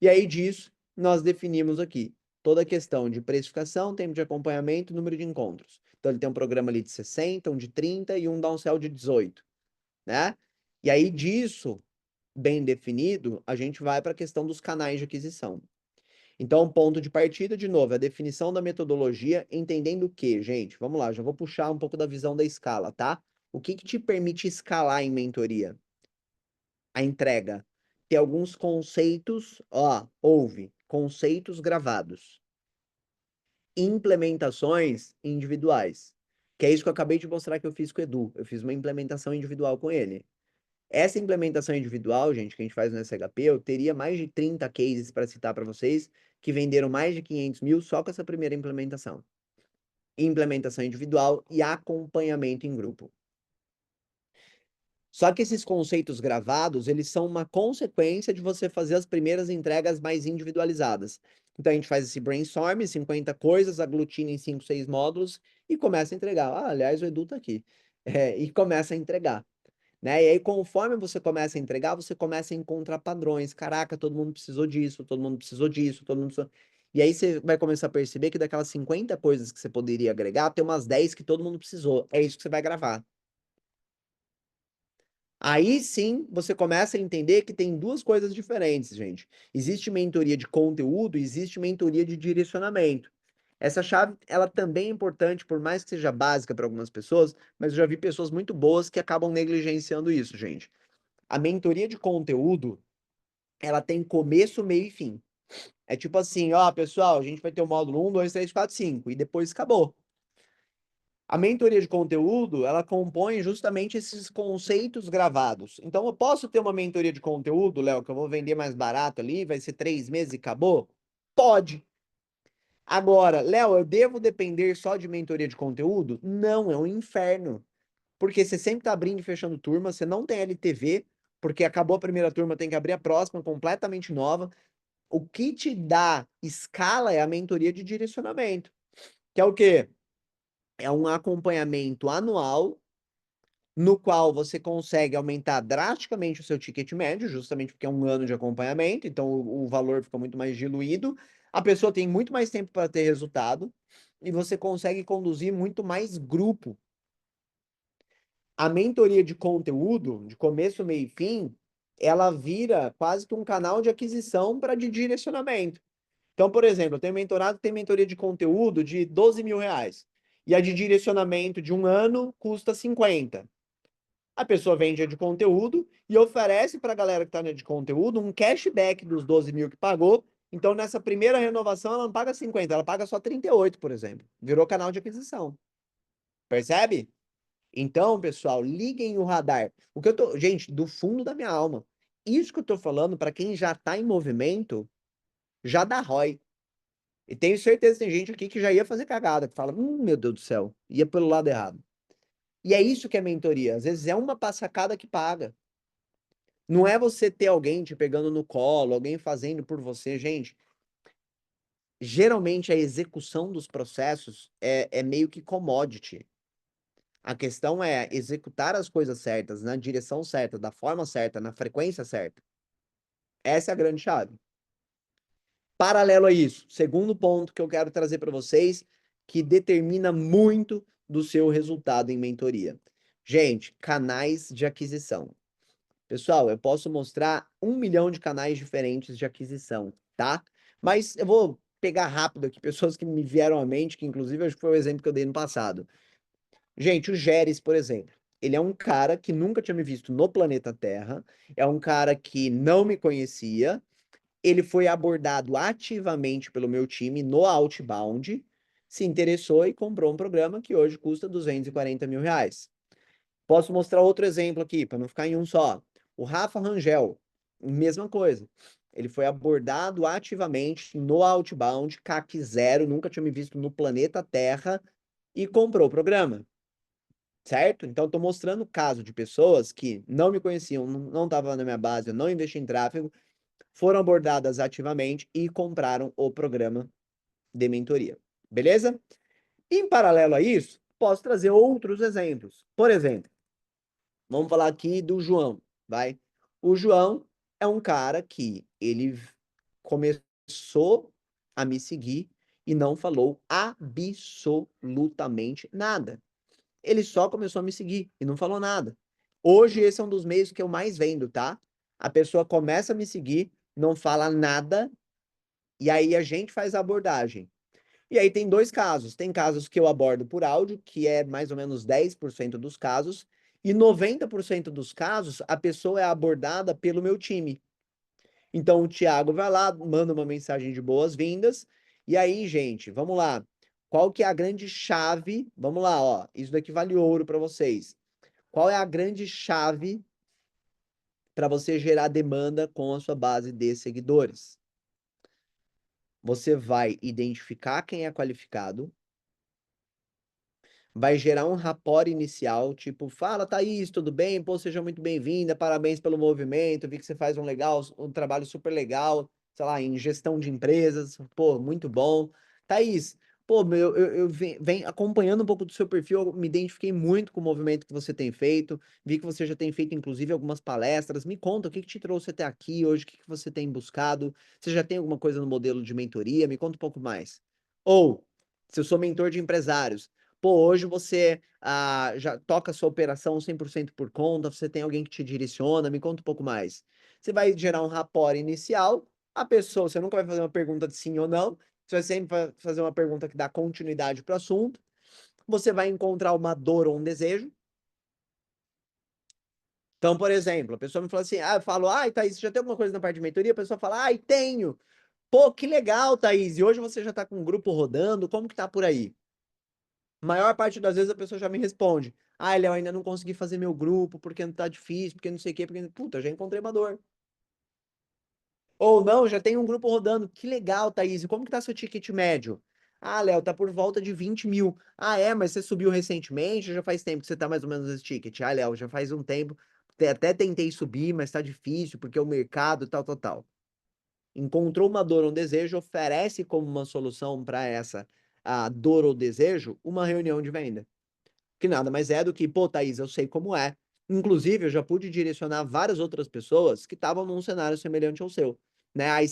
e aí disso nós definimos aqui toda a questão de precificação, tempo de acompanhamento, número de encontros. Então, ele tem um programa ali de 60, um de 30 e um downsell de 18, né? E aí disso bem definido, a gente vai para a questão dos canais de aquisição. Então, ponto de partida, de novo, é a definição da metodologia, entendendo o que, gente? Vamos lá, já vou puxar um pouco da visão da escala, tá? O que que te permite escalar em mentoria? A entrega. tem alguns conceitos, ó, ouve, conceitos gravados, implementações individuais, que é isso que eu acabei de mostrar que eu fiz com o Edu. Eu fiz uma implementação individual com ele. Essa implementação individual, gente, que a gente faz no SHP, eu teria mais de 30 cases para citar para vocês que venderam mais de 500 mil só com essa primeira implementação. Implementação individual e acompanhamento em grupo. Só que esses conceitos gravados, eles são uma consequência de você fazer as primeiras entregas mais individualizadas. Então a gente faz esse brainstorm, 50 coisas, aglutina em 5, 6 módulos e começa a entregar. Ah, aliás, o Edu tá aqui. E começa a entregar. Né? E aí, conforme você começa a entregar, você começa a encontrar padrões. Caraca, todo mundo precisou disso, todo mundo precisou disso, todo mundo precisou... E aí você vai começar a perceber que daquelas 50 coisas que você poderia agregar, tem umas 10 que todo mundo precisou. É isso que você vai gravar. Aí sim, você começa a entender que tem duas coisas diferentes, gente. Existe mentoria de conteúdo, existe mentoria de direcionamento. Essa chave, ela também é importante, por mais que seja básica para algumas pessoas, mas eu já vi pessoas muito boas que acabam negligenciando isso, gente. A mentoria de conteúdo, ela tem começo, meio e fim. É tipo assim, ó, pessoal, a gente vai ter o módulo 1, 2, 3, 4, 5, e depois acabou. A mentoria de conteúdo, ela compõe justamente esses conceitos gravados. Então, eu posso ter uma mentoria de conteúdo, Léo, que eu vou vender mais barato ali, vai ser 3 meses e acabou? Pode. Agora, Léo, eu devo depender só de mentoria de conteúdo? Não, é um inferno. Porque você sempre tá abrindo e fechando turma, você não tem LTV, porque acabou a primeira turma, tem que abrir a próxima, completamente nova. O que te dá escala é a mentoria de direcionamento, que é o quê? É um acompanhamento anual no qual você consegue aumentar drasticamente o seu ticket médio, justamente porque é um ano de acompanhamento, então o valor fica muito mais diluído. A pessoa tem muito mais tempo para ter resultado e você consegue conduzir muito mais grupo. A mentoria de conteúdo, de começo, meio e fim, ela vira quase que um canal de aquisição para de direcionamento. Então, por exemplo, eu tenho mentorado que tem mentoria de conteúdo de 12 mil reais. E a de direcionamento de um ano custa 50. A pessoa vende a de conteúdo e oferece para a galera que está na de conteúdo um cashback dos 12 mil que pagou. Então, nessa primeira renovação, ela não paga 50, ela paga só 38, por exemplo. Virou canal de aquisição. Percebe? Então, pessoal, liguem o radar. O que eu tô, gente, do fundo da minha alma, isso que eu tô falando para quem já tá em movimento, já dá ROI. E tenho certeza que tem gente aqui que já ia fazer cagada, que fala, meu Deus do céu, ia pelo lado errado. E é isso que é mentoria. Às vezes é uma passacada que paga. Não é você ter alguém te pegando no colo, alguém fazendo por você, gente. Geralmente a execução dos processos é meio que commodity. A questão é executar as coisas certas, na direção certa, da forma certa, na frequência certa. Essa é a grande chave. Paralelo a isso, segundo ponto que eu quero trazer para vocês, que determina muito do seu resultado em mentoria. Gente, canais de aquisição. Pessoal, eu posso mostrar 1 milhão de canais diferentes de aquisição, tá? Mas eu vou pegar rápido aqui pessoas que me vieram à mente, que inclusive acho que foi o exemplo que eu dei no passado. Gente, o Geres, por exemplo, ele é um cara que nunca tinha me visto no planeta Terra, é um cara que não me conhecia, ele foi abordado ativamente pelo meu time no Outbound, se interessou e comprou um programa que hoje custa 240 mil reais. Posso mostrar outro exemplo aqui, para não ficar em um só. O Rafa Rangel, mesma coisa. Ele foi abordado ativamente no Outbound, CAC zero, nunca tinha me visto no planeta Terra e comprou o programa. Certo? Então, estou mostrando o caso de pessoas que não me conheciam, não estavam na minha base, eu não investi em tráfego, foram abordadas ativamente e compraram o programa de mentoria. Beleza? Em paralelo a isso, posso trazer outros exemplos. Por exemplo, vamos falar aqui do João, vai? O João é um cara que ele começou a me seguir e não falou absolutamente nada. Ele só começou a me seguir e não falou nada. Hoje, esse é um dos meios que eu mais vendo, tá? A pessoa começa a me seguir, não fala nada, e aí a gente faz a abordagem. E aí tem dois casos. Tem casos que eu abordo por áudio, que é mais ou menos 10% dos casos, e 90% dos casos a pessoa é abordada pelo meu time. Então o Thiago vai lá, manda uma mensagem de boas-vindas. E aí, gente, vamos lá. Qual que é a grande chave? Vamos lá, ó. Isso daqui vale ouro para vocês. Qual é a grande chave para você gerar demanda com a sua base de seguidores? Você vai identificar quem é qualificado, vai gerar um rapport inicial, tipo, fala, Thaís, tudo bem? Pô, seja muito bem-vinda, parabéns pelo movimento, vi que você faz um trabalho super legal, sei lá, em gestão de empresas, pô, muito bom. Thaís, pô, eu venho acompanhando um pouco do seu perfil, eu me identifiquei muito com o movimento que você tem feito, vi que você já tem feito, inclusive, algumas palestras, me conta, o que que te trouxe até aqui hoje, o que que você tem buscado, você já tem alguma coisa no modelo de mentoria? Me conta um pouco mais. Ou, se eu sou mentor de empresários, pô, hoje você já toca a sua operação 100% por conta, você tem alguém que te direciona, me conta um pouco mais. Você vai gerar um rapport inicial, a pessoa, você nunca vai fazer uma pergunta de sim ou não, você vai sempre fazer uma pergunta que dá continuidade para o assunto, você vai encontrar uma dor ou um desejo. Então, por exemplo, a pessoa me fala assim, eu falo, ai, Thaís, você já tem alguma coisa na parte de mentoria? A pessoa fala, ai, tenho. Pô, que legal, Thaís, e hoje você já está com um grupo rodando, como que tá por aí? Maior parte das vezes a pessoa já me responde: ah, Léo, ainda não consegui fazer meu grupo porque não tá difícil, porque não sei o quê, porque. Puta, já encontrei uma dor. Ou não, já tem um grupo rodando. Que legal, Thaís. E como que tá seu ticket médio? Ah, Léo, tá por volta de 20 mil. Ah, é, mas você subiu recentemente? Ou já faz tempo que você tá mais ou menos nesse ticket? Ah, Léo, já faz um tempo. Até tentei subir, mas tá difícil porque o mercado, tal, tal, tal. Encontrou uma dor ou um desejo, oferece como uma solução para essa a dor ou desejo uma reunião de venda. Que nada mais é do que, pô, Thaís, eu sei como é. Inclusive, eu já pude direcionar várias outras pessoas que estavam num cenário semelhante ao seu, né, a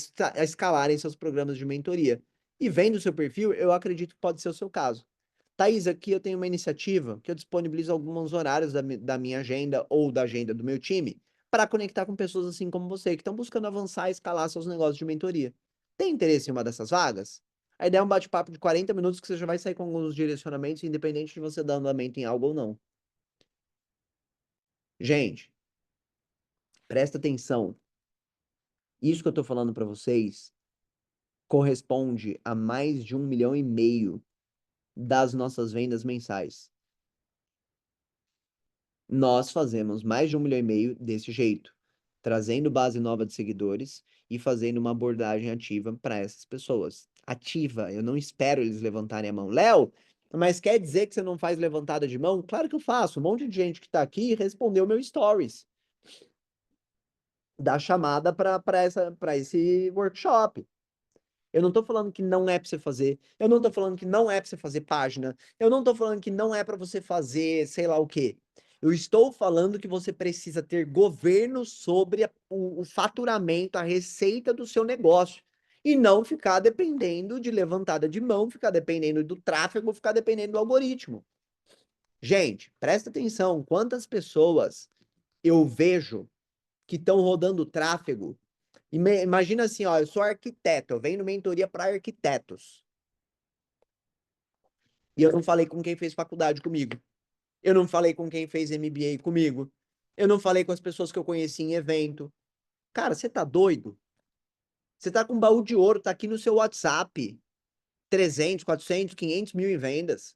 escalarem seus programas de mentoria. E vendo o seu perfil, eu acredito que pode ser o seu caso. Thaís, aqui eu tenho uma iniciativa que eu disponibilizo alguns horários da minha agenda ou da agenda do meu time para conectar com pessoas assim como você, que estão buscando avançar e escalar seus negócios de mentoria. Tem interesse em uma dessas vagas? A ideia é um bate-papo de 40 minutos que você já vai sair com alguns direcionamentos, independente de você dar andamento em algo ou não. Gente, presta atenção. Isso que eu tô falando para vocês corresponde a mais de 1,5 milhão das nossas vendas mensais. Nós fazemos mais de 1,5 milhão desse jeito, trazendo base nova de seguidores e fazendo uma abordagem ativa para essas pessoas. Ativa, eu não espero eles levantarem a mão. Léo, mas quer dizer que você não faz levantada de mão? Claro que eu faço. Um monte de gente que está aqui respondeu meu stories da chamada para esse workshop. Eu não tô falando que não é para você fazer. Eu não tô falando que não é para você fazer página. Eu não tô falando que não é para você fazer sei lá o quê. Eu estou falando que você precisa ter governo sobre o faturamento, a receita do seu negócio. E não ficar dependendo de levantada de mão, ficar dependendo do tráfego, ficar dependendo do algoritmo. Gente, presta atenção. Quantas pessoas eu vejo que estão rodando tráfego. Imagina assim, ó, eu sou arquiteto, eu venho mentoria para arquitetos. E eu não falei com quem fez faculdade comigo. Eu não falei com quem fez MBA comigo. Eu não falei com as pessoas que eu conheci em evento. Cara, você tá doido? Você tá com um baú de ouro, tá aqui no seu WhatsApp. 300, 400, 500 mil em vendas.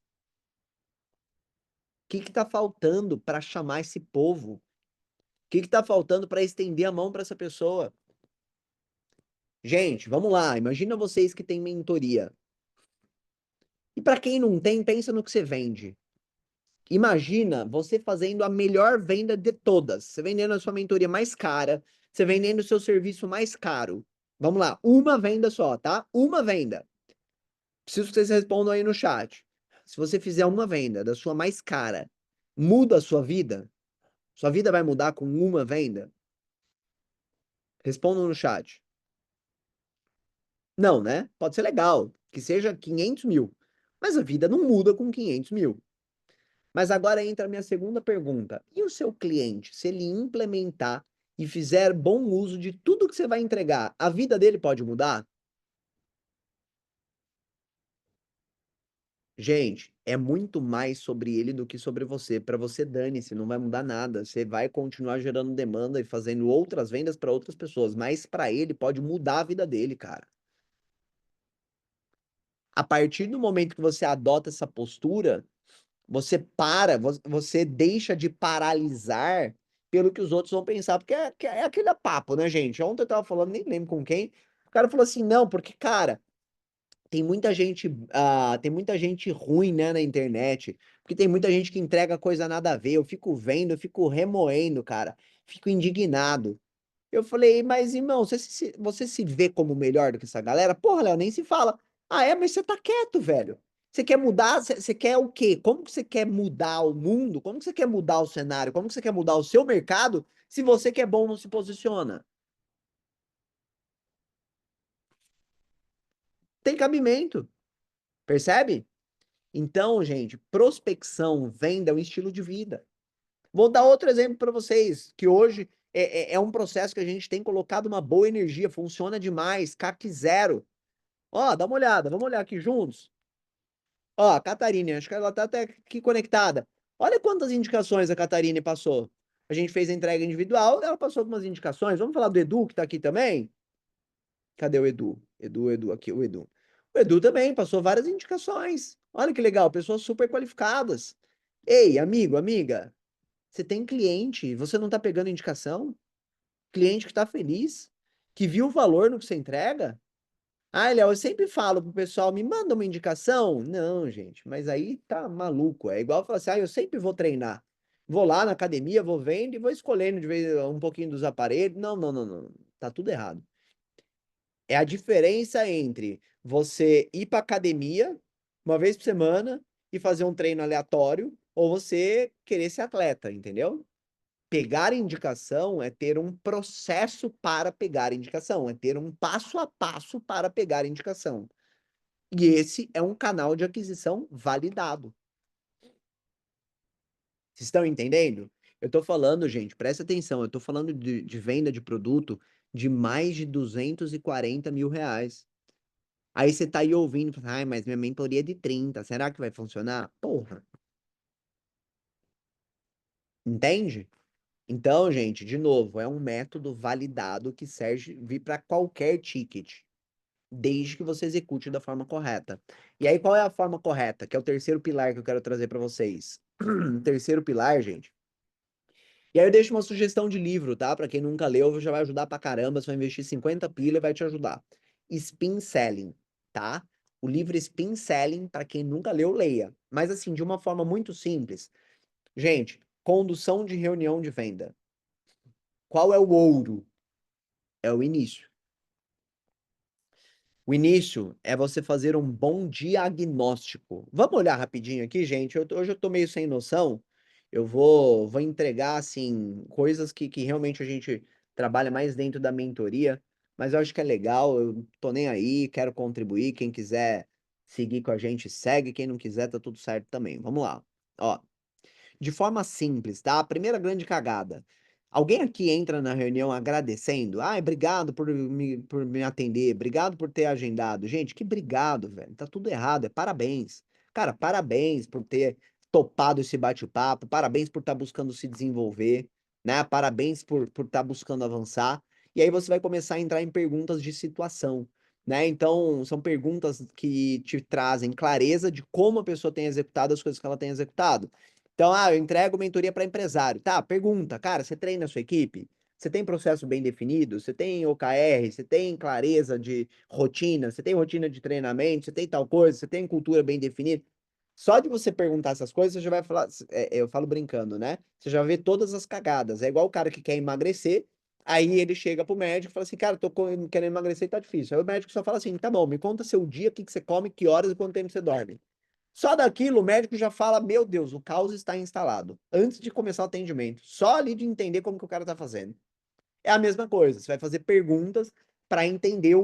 O que que tá faltando para chamar esse povo? O que que tá faltando para estender a mão para essa pessoa? Gente, vamos lá. Imagina vocês que têm mentoria. E para quem não tem, pensa no que você vende. Imagina você fazendo a melhor venda de todas. Você vendendo a sua mentoria mais cara, você vendendo o seu serviço mais caro. Vamos lá, uma venda só, tá? Uma venda. Preciso que vocês respondam aí no chat. Se você fizer uma venda da sua mais cara, muda a sua vida? Sua vida vai mudar com uma venda? Respondam no chat. Não, né? Pode ser legal, que seja 500 mil. Mas a vida não muda com 500 mil. Mas agora entra a minha segunda pergunta. E o seu cliente, se ele implementar e fizer bom uso de tudo que você vai entregar, a vida dele pode mudar? Gente, é muito mais sobre ele do que sobre você. Para você, dane-se, não vai mudar nada. Você vai continuar gerando demanda e fazendo outras vendas para outras pessoas, mas para ele pode mudar a vida dele, cara. A partir do momento que você adota essa postura, você para, você deixa de paralisar pelo que os outros vão pensar, porque é aquele papo, né, gente? Ontem eu tava falando, nem lembro com quem, o cara falou assim, não, porque, cara, tem muita gente ruim, né, na internet, porque tem muita gente que entrega coisa nada a ver, eu fico vendo, eu fico remoendo, cara, fico indignado. Eu falei, mas irmão, você se vê como melhor do que essa galera? Porra, Léo, nem se fala. Ah, é, mas você tá quieto, velho. Você quer mudar? Você quer o quê? Como que você quer mudar o mundo? Como que você quer mudar o cenário? Como que você quer mudar o seu mercado se você que é bom não se posiciona? Tem cabimento, percebe? Então, gente, prospecção, venda é um estilo de vida. Vou dar outro exemplo para vocês, que hoje é um processo que a gente tem colocado uma boa energia, funciona demais, CAC zero. Ó, dá uma olhada, vamos olhar aqui juntos. Ó, a Catarine, acho que ela tá até aqui conectada. Olha quantas indicações a Catarine passou. A gente fez a entrega individual, ela passou algumas indicações. Vamos falar do Edu, que tá aqui também? Cadê o Edu? Edu, aqui, o Edu. O Edu também passou várias indicações. Olha que legal, pessoas super qualificadas. Ei, amigo, amiga, você tem cliente, você não tá pegando indicação? Cliente que tá feliz, que viu o valor no que você entrega? Ah, Léo, eu sempre falo pro pessoal, me manda uma indicação. Não, gente, mas aí tá maluco. É igual falar assim, ah, eu sempre vou treinar. Vou lá na academia, vou vendo e vou escolhendo de vez um pouquinho dos aparelhos. Não, não, não, não. Tá tudo errado. É a diferença entre você ir pra academia uma vez por semana e fazer um treino aleatório ou você querer ser atleta, entendeu? Pegar indicação é ter um processo para pegar indicação, é ter um passo a passo para pegar indicação. E esse é um canal de aquisição validado. Vocês estão entendendo? Eu estou falando, gente, presta atenção, eu estou falando de venda de produto de mais de 240 mil reais. Aí você tá aí ouvindo, fala, ai, mas minha mentoria é de 30, será que vai funcionar? Porra, entende? Então, gente, de novo, é um método validado que serve para qualquer ticket, desde que você execute da forma correta. E aí, qual é a forma correta? Que é o terceiro pilar que eu quero trazer para vocês. O terceiro pilar, gente. E aí eu deixo uma sugestão de livro, tá? Para quem nunca leu, já vai ajudar pra caramba. Você vai investir 50 pila e vai te ajudar. Spin Selling, tá? O livro Spin Selling, para quem nunca leu, leia. Mas assim, de uma forma muito simples. Gente, condução de reunião de venda. Qual é o ouro? É o início. O início é você fazer um bom diagnóstico. Vamos olhar rapidinho aqui, gente. Hoje eu tô meio sem noção. Eu vou entregar, assim, coisas que realmente a gente trabalha mais dentro da mentoria, mas eu acho que é legal. Eu tô nem aí, quero contribuir. Quem quiser seguir com a gente, segue. Quem não quiser, tá tudo certo também. Vamos lá. Ó, de forma simples, tá? A primeira grande cagada. Alguém aqui entra na reunião agradecendo? Ai, obrigado por me atender, obrigado por ter agendado. Gente, que obrigado, velho. Tá tudo errado, é parabéns. Cara, parabéns por ter topado esse bate-papo, parabéns por estar buscando se desenvolver, né? Parabéns por estar buscando avançar. E aí você vai começar a entrar em perguntas de situação, né? Então, são perguntas que te trazem clareza de como a pessoa tem executado as coisas que ela tem executado. Então, eu entrego mentoria para empresário. Tá, pergunta, cara, você treina a sua equipe? Você tem processo bem definido? Você tem OKR? Você tem clareza de rotina? Você tem rotina de treinamento? Você tem tal coisa? Você tem cultura bem definida? Só de você perguntar essas coisas, você já vai falar. Eu falo brincando, né? Você já vê todas as cagadas. É igual o cara que quer emagrecer, aí ele chega pro médico e fala assim: cara, querendo emagrecer e tá difícil. Aí o médico só fala assim: tá bom, me conta seu dia, o que que você come, que horas e quanto tempo você dorme. Só daquilo, o médico já fala: Meu Deus, o caos está instalado. Antes de começar o atendimento. Só ali de entender como que o cara está fazendo. É a mesma coisa. Você vai fazer perguntas para entender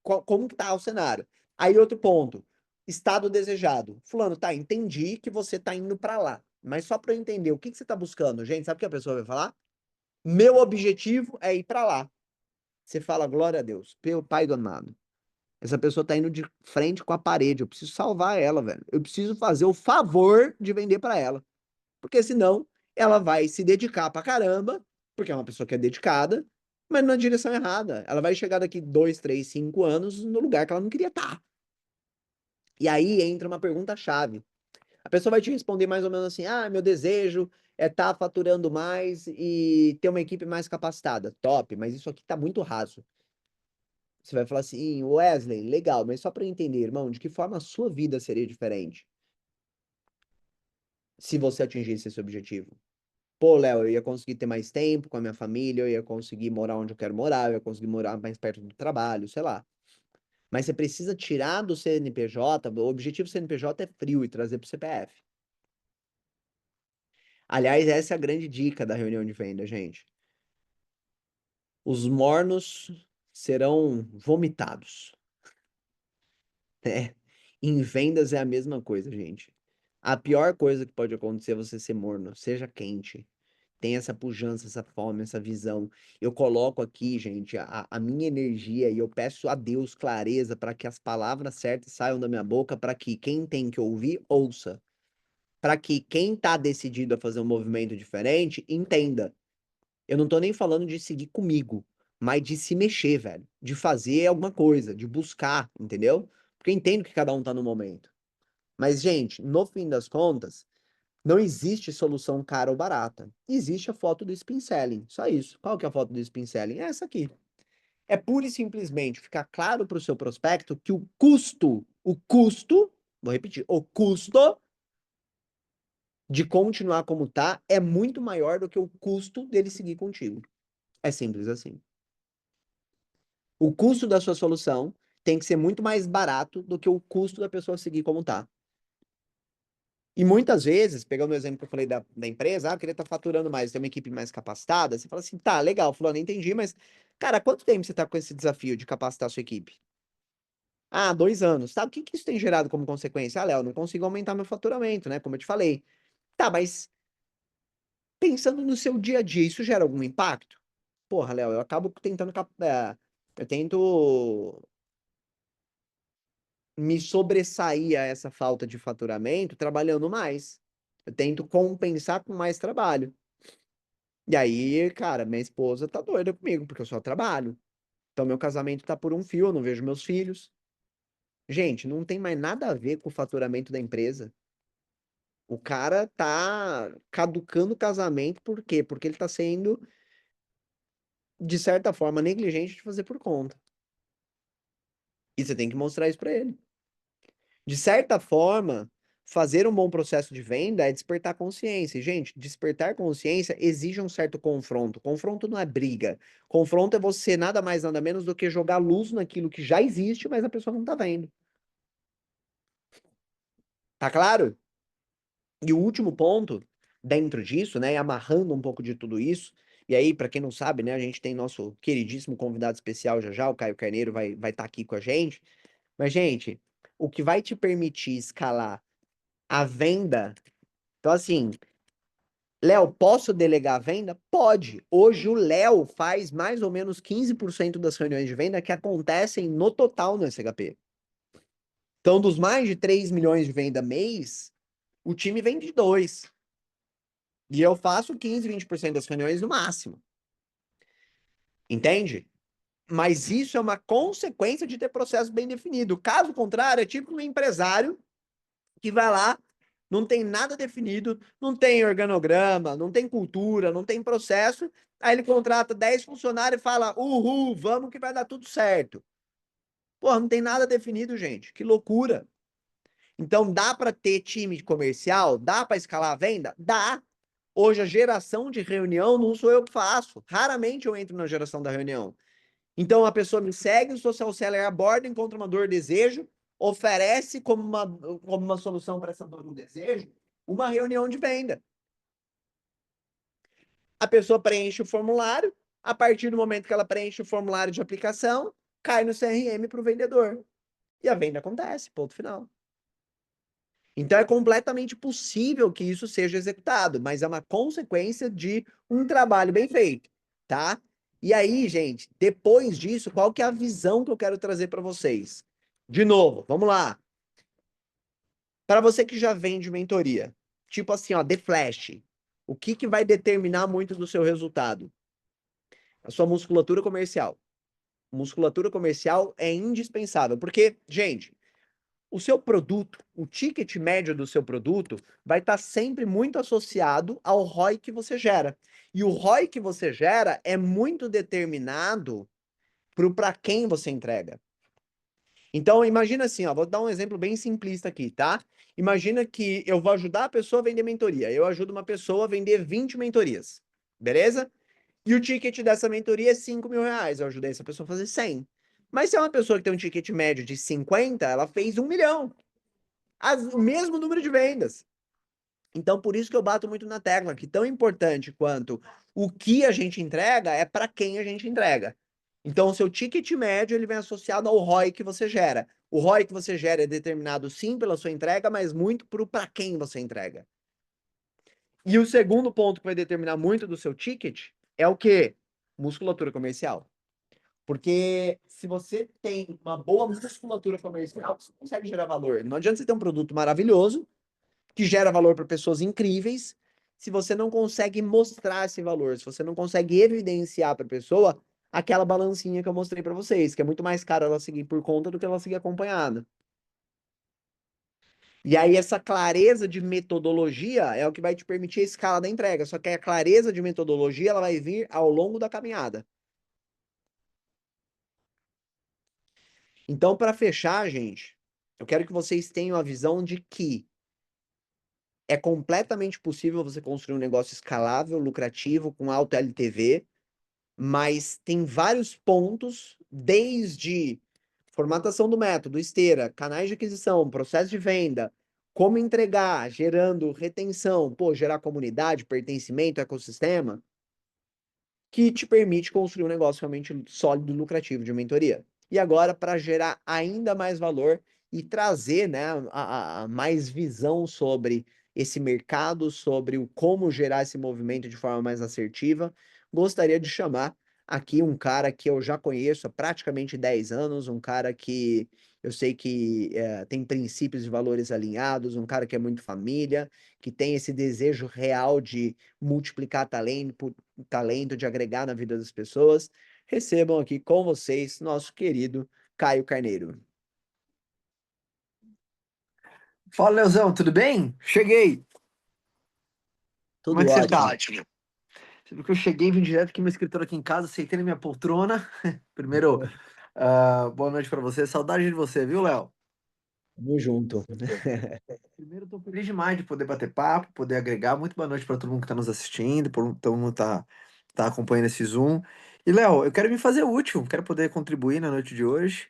como que tá o cenário. Aí, outro ponto. Estado desejado. Fulano, tá, entendi que você tá indo para lá. Mas só para eu entender o que que você tá buscando, gente, sabe o que a pessoa vai falar? Meu objetivo é ir para lá. Você fala, glória a Deus, pelo Pai do amado. Essa pessoa tá indo de frente com a parede. Eu preciso salvar ela, velho. Eu preciso fazer o favor de vender para ela. Porque senão ela vai se dedicar pra caramba, porque é uma pessoa que é dedicada, mas na direção errada. Ela vai chegar daqui 2, 3, 5 anos no lugar que ela não queria estar. E aí entra uma pergunta-chave. A pessoa vai te responder mais ou menos assim: ah, meu desejo é estar faturando mais e ter uma equipe mais capacitada. Top, mas isso aqui tá muito raso. Você vai falar assim, Wesley, legal, mas só para eu entender, irmão, de que forma a sua vida seria diferente se você atingisse esse objetivo? Pô, Léo, eu ia conseguir ter mais tempo com a minha família, eu ia conseguir morar onde eu quero morar, eu ia conseguir morar mais perto do trabalho, sei lá. Mas você precisa tirar do CNPJ, o objetivo do CNPJ é frio e trazer para o CPF. Aliás, essa é a grande dica da reunião de venda, gente. Os mornos serão vomitados. É. Em vendas é a mesma coisa, gente. A pior coisa que pode acontecer é você ser morno, seja quente. Tem essa pujança, essa fome, essa visão. Eu coloco aqui, gente, a minha energia e eu peço a Deus clareza para que as palavras certas saiam da minha boca, para que quem tem que ouvir, ouça. Para que quem está decidido a fazer um movimento diferente, entenda. Eu não tô nem falando de seguir comigo, mas de se mexer, velho. De fazer alguma coisa, de buscar, entendeu? Porque eu entendo que cada um tá no momento. Mas, gente, no fim das contas, não existe solução cara ou barata. Existe a foto do spin selling. Só isso. Qual que é a foto do spin selling? É essa aqui. É pura e simplesmente ficar claro para o seu prospecto que o custo, vou repetir, o custo de continuar como tá é muito maior do que o custo dele seguir contigo. É simples assim. O custo da sua solução tem que ser muito mais barato do que o custo da pessoa seguir como tá. E muitas vezes, pegando o exemplo que eu falei da empresa, eu queria estar faturando mais, ter uma equipe mais capacitada, você fala assim, tá, legal, fulano, entendi, mas, cara, quanto tempo você tá com esse desafio de capacitar a sua equipe? Ah, 2 anos. Tá, o que que isso tem gerado como consequência? Ah, Léo, não consigo aumentar meu faturamento, né? Como eu te falei. Tá, mas pensando no seu dia a dia, isso gera algum impacto? Porra, Léo, eu acabo tentando, eu tento me sobressair a essa falta de faturamento trabalhando mais. Eu tento compensar com mais trabalho. E aí, cara, minha esposa tá doida comigo, porque eu só trabalho. Então, meu casamento tá por um fio, eu não vejo meus filhos. Gente, não tem mais nada a ver com o faturamento da empresa. O cara tá caducando o casamento, por quê? Porque ele tá sendo, de certa forma, negligente de fazer por conta. E você tem que mostrar isso pra ele. De certa forma, fazer um bom processo de venda é despertar consciência. E, gente, despertar consciência exige um certo confronto. Confronto não é briga. Confronto é você nada mais, nada menos do que jogar luz naquilo que já existe, mas a pessoa não tá vendo. Tá claro? E o último ponto, dentro disso, né, e amarrando um pouco de tudo isso, e aí, para quem não sabe, né, a gente tem nosso queridíssimo convidado especial já já, o Caio Carneiro vai estar aqui com a gente. Mas, gente, o que vai te permitir escalar a venda. Então, assim, Léo, posso delegar a venda? Pode. Hoje o Léo faz mais ou menos 15% das reuniões de venda que acontecem no total no SHP. Então, dos mais de 3 milhões de venda mês, o time vende 2. E eu faço 15, 20% das reuniões no máximo. Entende? Mas isso é uma consequência de ter processo bem definido. Caso contrário, é tipo um empresário que vai lá, não tem nada definido, não tem organograma, não tem cultura, não tem processo. Aí ele contrata 10 funcionários e fala: Uhul, vamos que vai dar tudo certo. Pô, não tem nada definido, gente. Que loucura. Então, dá para ter time comercial? Dá para escalar a venda? Dá. Hoje, a geração de reunião não sou eu que faço. Raramente eu entro na geração da reunião. Então, a pessoa me segue, o social seller aborda, encontra uma dor, desejo, oferece como uma solução para essa dor, um desejo, uma reunião de venda. A pessoa preenche o formulário, a partir do momento que ela preenche o formulário de aplicação, cai no CRM para o vendedor. E a venda acontece, ponto final. Então, é completamente possível que isso seja executado, mas é uma consequência de um trabalho bem feito, tá? E aí, gente, depois disso, qual que é a visão que eu quero trazer para vocês? De novo, vamos lá. Para você que já vende mentoria, tipo assim, ó, The Flash, o que que vai determinar muito do seu resultado? A sua musculatura comercial. Musculatura comercial é indispensável, porque, gente, o seu produto, o ticket médio do seu produto vai estar sempre muito associado ao ROI que você gera. E o ROI que você gera é muito determinado para quem você entrega. Então, imagina assim, ó, vou dar um exemplo bem simplista aqui, tá? Imagina que eu vou ajudar a pessoa a vender mentoria. Eu ajudo uma pessoa a vender 20 mentorias, beleza? E o ticket dessa mentoria é 5 mil reais. Eu ajudei essa pessoa a fazer 100. Mas se é uma pessoa que tem um ticket médio de 50, ela fez 1 milhão. O mesmo número de vendas. Então, por isso que eu bato muito na tecla, que tão importante quanto o que a gente entrega é para quem a gente entrega. Então, o seu ticket médio ele vem associado ao ROI que você gera. O ROI que você gera é determinado sim pela sua entrega, mas muito para quem você entrega. E o segundo ponto que vai determinar muito do seu ticket é o quê? Musculatura comercial. Porque se você tem uma boa musculatura comercial, você consegue gerar valor. Não adianta você ter um produto maravilhoso, que gera valor para pessoas incríveis, se você não consegue mostrar esse valor, se você não consegue evidenciar para a pessoa aquela balancinha que eu mostrei para vocês, que é muito mais caro ela seguir por conta do que ela seguir acompanhada. E aí essa clareza de metodologia é o que vai te permitir a escala da entrega, só que a clareza de metodologia ela vai vir ao longo da caminhada. Então, para fechar, gente, eu quero que vocês tenham a visão de que é completamente possível você construir um negócio escalável, lucrativo, com alto LTV, mas tem vários pontos, desde formatação do método, esteira, canais de aquisição, processo de venda, como entregar, gerando retenção, pô, gerar comunidade, pertencimento, ecossistema, que te permite construir um negócio realmente sólido e lucrativo de mentoria. E agora, para gerar ainda mais valor e trazer, né, a mais visão sobre esse mercado, sobre o como gerar esse movimento de forma mais assertiva, gostaria de chamar aqui um cara que eu já conheço há praticamente 10 anos, um cara que eu sei que tem princípios e valores alinhados, um cara que é muito família, que tem esse desejo real de multiplicar talento, de agregar na vida das pessoas. Recebam aqui com vocês nosso querido Caio Carneiro. Fala, Leozão, tudo bem? Cheguei. Como é Tudo que você tá? ótimo. Ótimo. Você viu que eu cheguei, vim direto aqui no meu escritório aqui em casa, sentei na minha poltrona. Primeiro, boa noite pra você. Saudade de você, viu, Léo? Tamo junto. Primeiro, tô feliz demais de poder bater papo, poder agregar. Muito boa noite para todo mundo que tá nos assistindo, por todo mundo tá acompanhando esse Zoom. E, Léo, eu quero me fazer útil, quero poder contribuir na noite de hoje,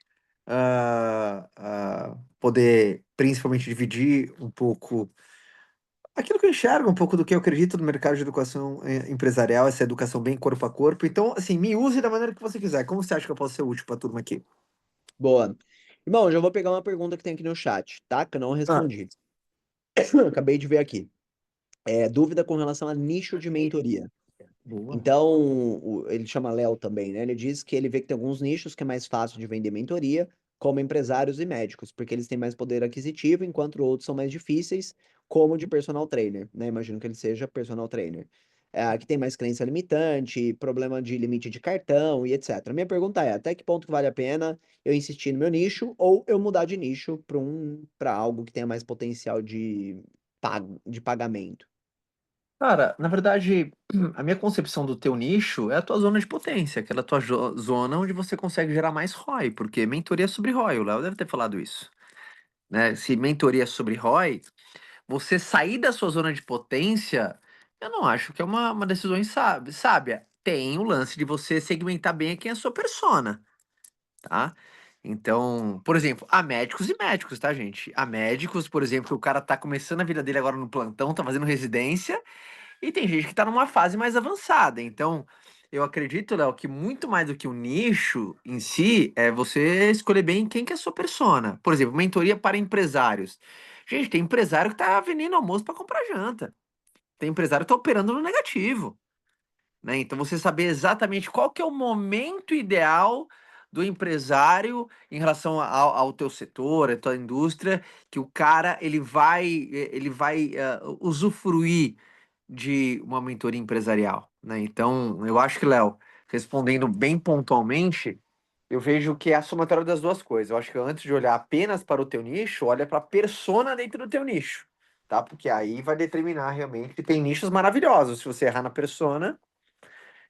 poder principalmente dividir um pouco aquilo que eu enxergo, um pouco do que eu acredito no mercado de educação empresarial, essa educação bem corpo a corpo. Então, assim, me use da maneira que você quiser. Como você acha que eu posso ser útil para a turma aqui? Boa. Irmão, já vou pegar uma pergunta que tem aqui no chat, tá? Que eu não Ah, respondi. Acabei de ver aqui. É, dúvida com relação a nicho de mentoria. boa. Então, ele chama Léo também, né? Ele diz que ele vê que tem alguns nichos que é mais fácil de vender mentoria, como empresários e médicos, porque eles têm mais poder aquisitivo, enquanto outros são mais difíceis, como o de personal trainer, né? Imagino que ele seja personal trainer. É, que tem mais crença limitante, problema de limite de cartão e etc. Minha pergunta é, até que ponto que vale a pena eu insistir no meu nicho ou eu mudar de nicho para algo que tenha mais potencial de pagamento? Cara, na verdade, a minha concepção do teu nicho é a tua zona de potência, aquela tua zona onde você consegue gerar mais ROI, porque mentoria é sobre ROI, o Léo deve ter falado isso, né? Se mentoria é sobre ROI, você sair da sua zona de potência, eu não acho que é uma decisão sábia. Tem o lance de você segmentar bem quem é a sua persona, tá? Então, por exemplo, há médicos e médicos, tá, gente? Há médicos, por exemplo, o cara tá começando a vida dele agora no plantão, tá fazendo residência, e tem gente que tá numa fase mais avançada. Então, eu acredito, Léo, que muito mais do que o nicho em si, é você escolher bem quem que é a sua persona. Por exemplo, mentoria para empresários. Gente, tem empresário que tá vendendo almoço para comprar janta. Tem empresário que tá operando no negativo, né? Então, você saber exatamente qual que é o momento ideal do empresário em relação ao teu setor, à tua indústria, que o cara ele vai usufruir de uma mentoria empresarial, né? Então, eu acho que, Léo, respondendo bem pontualmente, eu vejo que é a somatória das duas coisas. Eu acho que antes de olhar apenas para o teu nicho, olha para a persona dentro do teu nicho, tá? Porque aí vai determinar realmente que tem nichos maravilhosos. Se você errar na persona,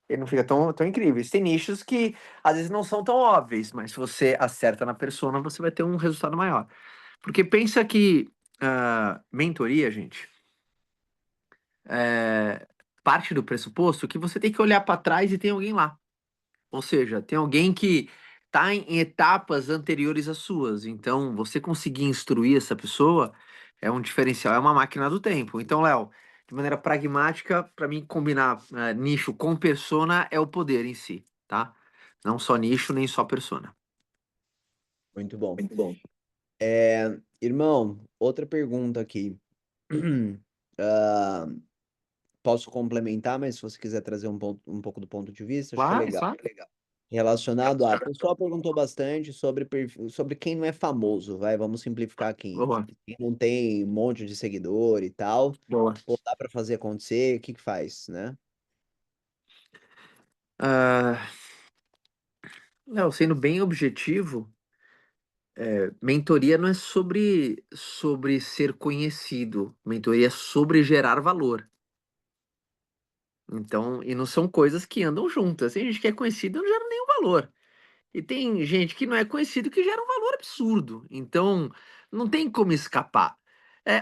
ele não fica tão incrível. Tem nichos que às vezes não são tão óbvios, mas se você acerta na persona, você vai ter um resultado maior. Porque pensa que mentoria, gente, é, parte do pressuposto que você tem que olhar para trás e tem alguém lá. Ou seja, tem alguém que está em etapas anteriores às suas. Então, você conseguir instruir essa pessoa é um diferencial, é uma máquina do tempo. Então, Léo, de maneira pragmática, para mim, combinar nicho com persona é o poder em si, tá? Não só nicho, nem só persona. Muito bom. Muito bom. Irmão, outra pergunta aqui. Ah, posso complementar, mas se você quiser trazer um pouco do ponto de vista, acho que é Claro, legal. claro. Relacionado a pessoa perguntou bastante sobre quem não é famoso, vai, vamos simplificar aqui. Boa, Quem não tem um monte de seguidor e tal, boa. pô, dá para fazer acontecer, o que que faz, né? Ah, Léo, sendo bem objetivo, mentoria não é sobre ser conhecido. Mentoria é sobre gerar valor. Então, e não são coisas que andam juntas. Tem gente que é conhecida e não gera nenhum valor. E tem gente que não é conhecido que gera um valor absurdo. Então, não tem como escapar.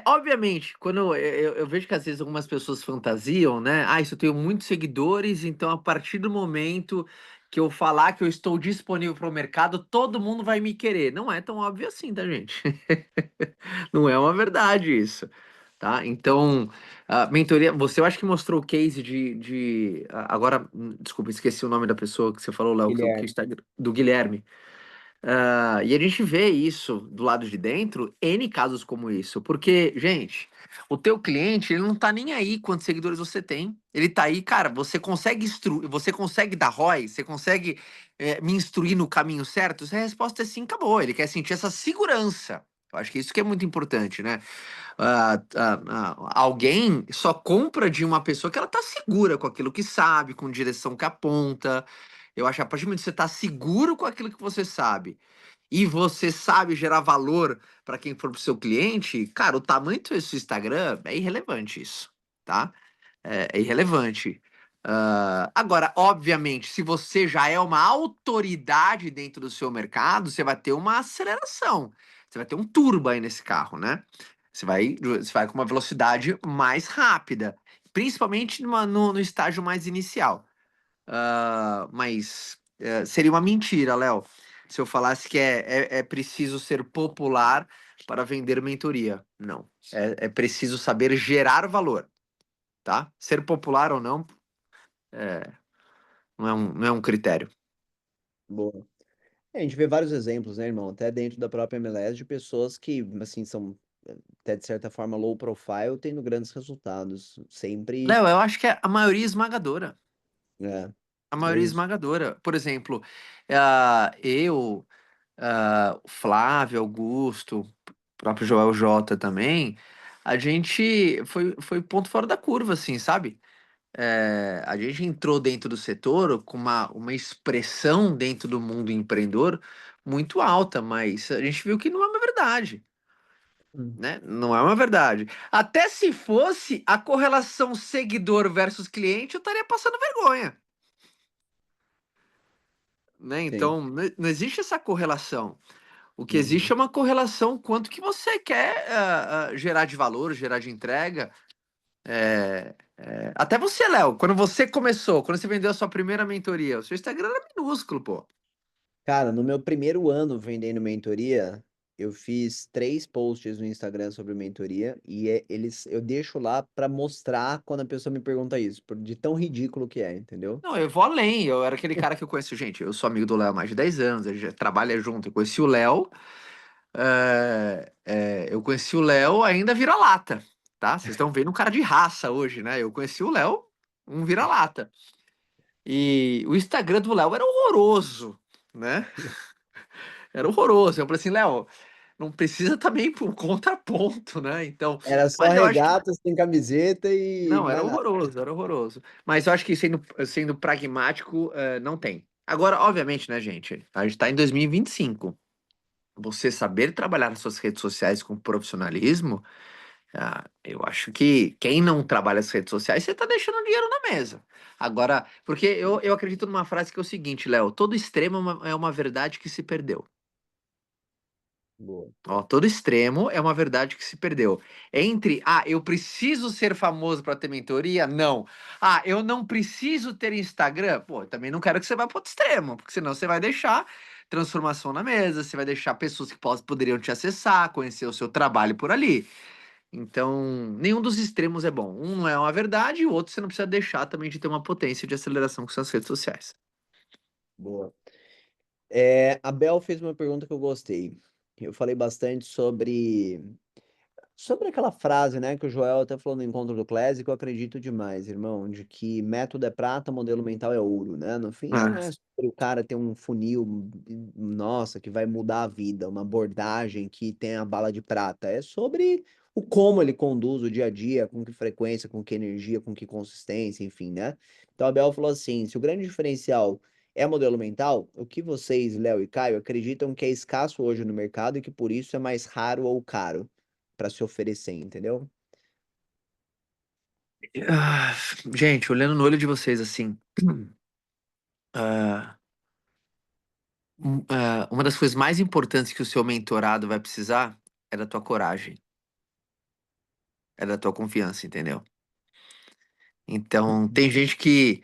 Obviamente, quando eu vejo que às vezes algumas pessoas fantasiam, né? Ah, isso eu tenho muitos seguidores, então a partir do momento que eu falar que eu estou disponível para o mercado, todo mundo vai me querer. Não é tão óbvio assim, tá, gente? Não é uma verdade isso, tá? Então, a mentoria, você eu acho que mostrou o case agora, desculpa, esqueci o nome da pessoa que você falou, Léo, que Guilherme. está do Guilherme. E a gente vê isso do lado de dentro, N casos como isso, porque, gente, o teu cliente, ele não tá nem aí quantos seguidores você tem. Ele tá aí, cara, você consegue instruir, você consegue dar ROI, você consegue me instruir no caminho certo? Se a resposta é sim, acabou. Ele quer sentir essa segurança. Eu acho que isso que é muito importante, né? Alguém só compra de uma pessoa que ela tá segura com aquilo que sabe, com direção que aponta. Eu acho que a partir do momento que você tá seguro com aquilo que você sabe e você sabe gerar valor para quem for pro seu cliente, cara, o tamanho do seu Instagram é irrelevante isso, tá? É irrelevante. Agora, obviamente, se você já é uma autoridade dentro do seu mercado, você vai ter uma aceleração. Você vai ter um turbo aí nesse carro, né? Você vai com uma velocidade mais rápida, principalmente no estágio mais inicial. Mas seria uma mentira, Léo, se eu falasse que é preciso ser popular para vender mentoria. Não. É preciso saber gerar valor, tá? Ser popular ou não, não é um critério. Boa. A gente vê vários exemplos, né, irmão? Até dentro da própria MLS de pessoas que, assim, são até de certa forma low profile, tendo grandes resultados. Sempre, Léo, eu acho que é a maioria esmagadora. é, A é maioria isso. esmagadora. Por exemplo, eu, o Flávio, Augusto, o próprio Joel J também, a gente foi ponto fora da curva, assim, sabe? A gente entrou dentro do setor com uma expressão dentro do mundo empreendedor muito alta, mas a gente viu que não é uma verdade, Hum. né? Não é uma verdade. Até se fosse a correlação seguidor versus cliente, eu estaria passando vergonha, né? Sim. Então, não existe essa correlação. O que existe Uhum. é uma correlação quanto que você quer gerar de valor, gerar de entrega. Até você, Léo, quando você começou, quando você vendeu a sua primeira mentoria, o seu Instagram era minúsculo, pô. Cara, no meu primeiro ano vendendo mentoria, eu fiz 3 posts no Instagram sobre mentoria e eu deixo lá pra mostrar quando a pessoa me pergunta isso, de tão ridículo que é, entendeu? Não, eu vou além. Eu era aquele cara que eu conheço, gente. Eu sou amigo do Léo há mais de 10 anos, a gente trabalha junto. Eu conheci o Léo, eu conheci o Léo ainda vira-lata, tá? Vocês estão vendo um cara de raça hoje, né? Eu conheci o Léo, um vira-lata. E o Instagram do Léo era horroroso. né? Era horroroso. Eu falei assim, Léo, não precisa também por contraponto, né? Então, Era só mas eu acho que regata, sem camiseta e não, era mais nada. horroroso, era horroroso. Mas eu acho que sendo pragmático, não tem. Agora, obviamente, né, gente? A gente tá em 2025. Você saber trabalhar nas suas redes sociais com profissionalismo, eu acho que quem não trabalha nas redes sociais, você tá deixando dinheiro na mesa. Agora, porque eu acredito numa frase que é o seguinte, Léo, todo extremo é uma verdade que se perdeu. Boa. Ó, todo extremo é uma verdade que se perdeu. Entre, eu preciso ser famoso para ter mentoria? Não. Eu não preciso ter Instagram? Pô, eu também não quero que você vá para outro extremo, porque senão você vai deixar transformação na mesa, você vai deixar pessoas que poderiam te acessar, conhecer o seu trabalho por ali. Então, nenhum dos extremos é bom. Um não é uma verdade e o outro você não precisa deixar também de ter uma potência de aceleração com suas redes sociais. Boa. A Bel fez uma pergunta que eu gostei. Eu falei bastante sobre aquela frase, né, que o Joel até falou no encontro do Clésico, eu acredito demais, irmão, de que método é prata, modelo mental é ouro, né? No fim, não Ah, é sobre o cara ter um funil, nossa, que vai mudar a vida, uma abordagem que tem a bala de prata. É sobre o como ele conduz o dia a dia, com que frequência, com que energia, com que consistência, enfim, né? Então, a Bel falou assim, se o grande diferencial é modelo mental, o que vocês, Léo e Caio, acreditam que é escasso hoje no mercado e que por isso é mais raro ou caro para se oferecer, entendeu? ah, gente, olhando no olho de vocês assim, ah, uma das coisas mais importantes que o seu mentorado vai precisar é da tua coragem, é da tua confiança, entendeu? Então, tem gente que.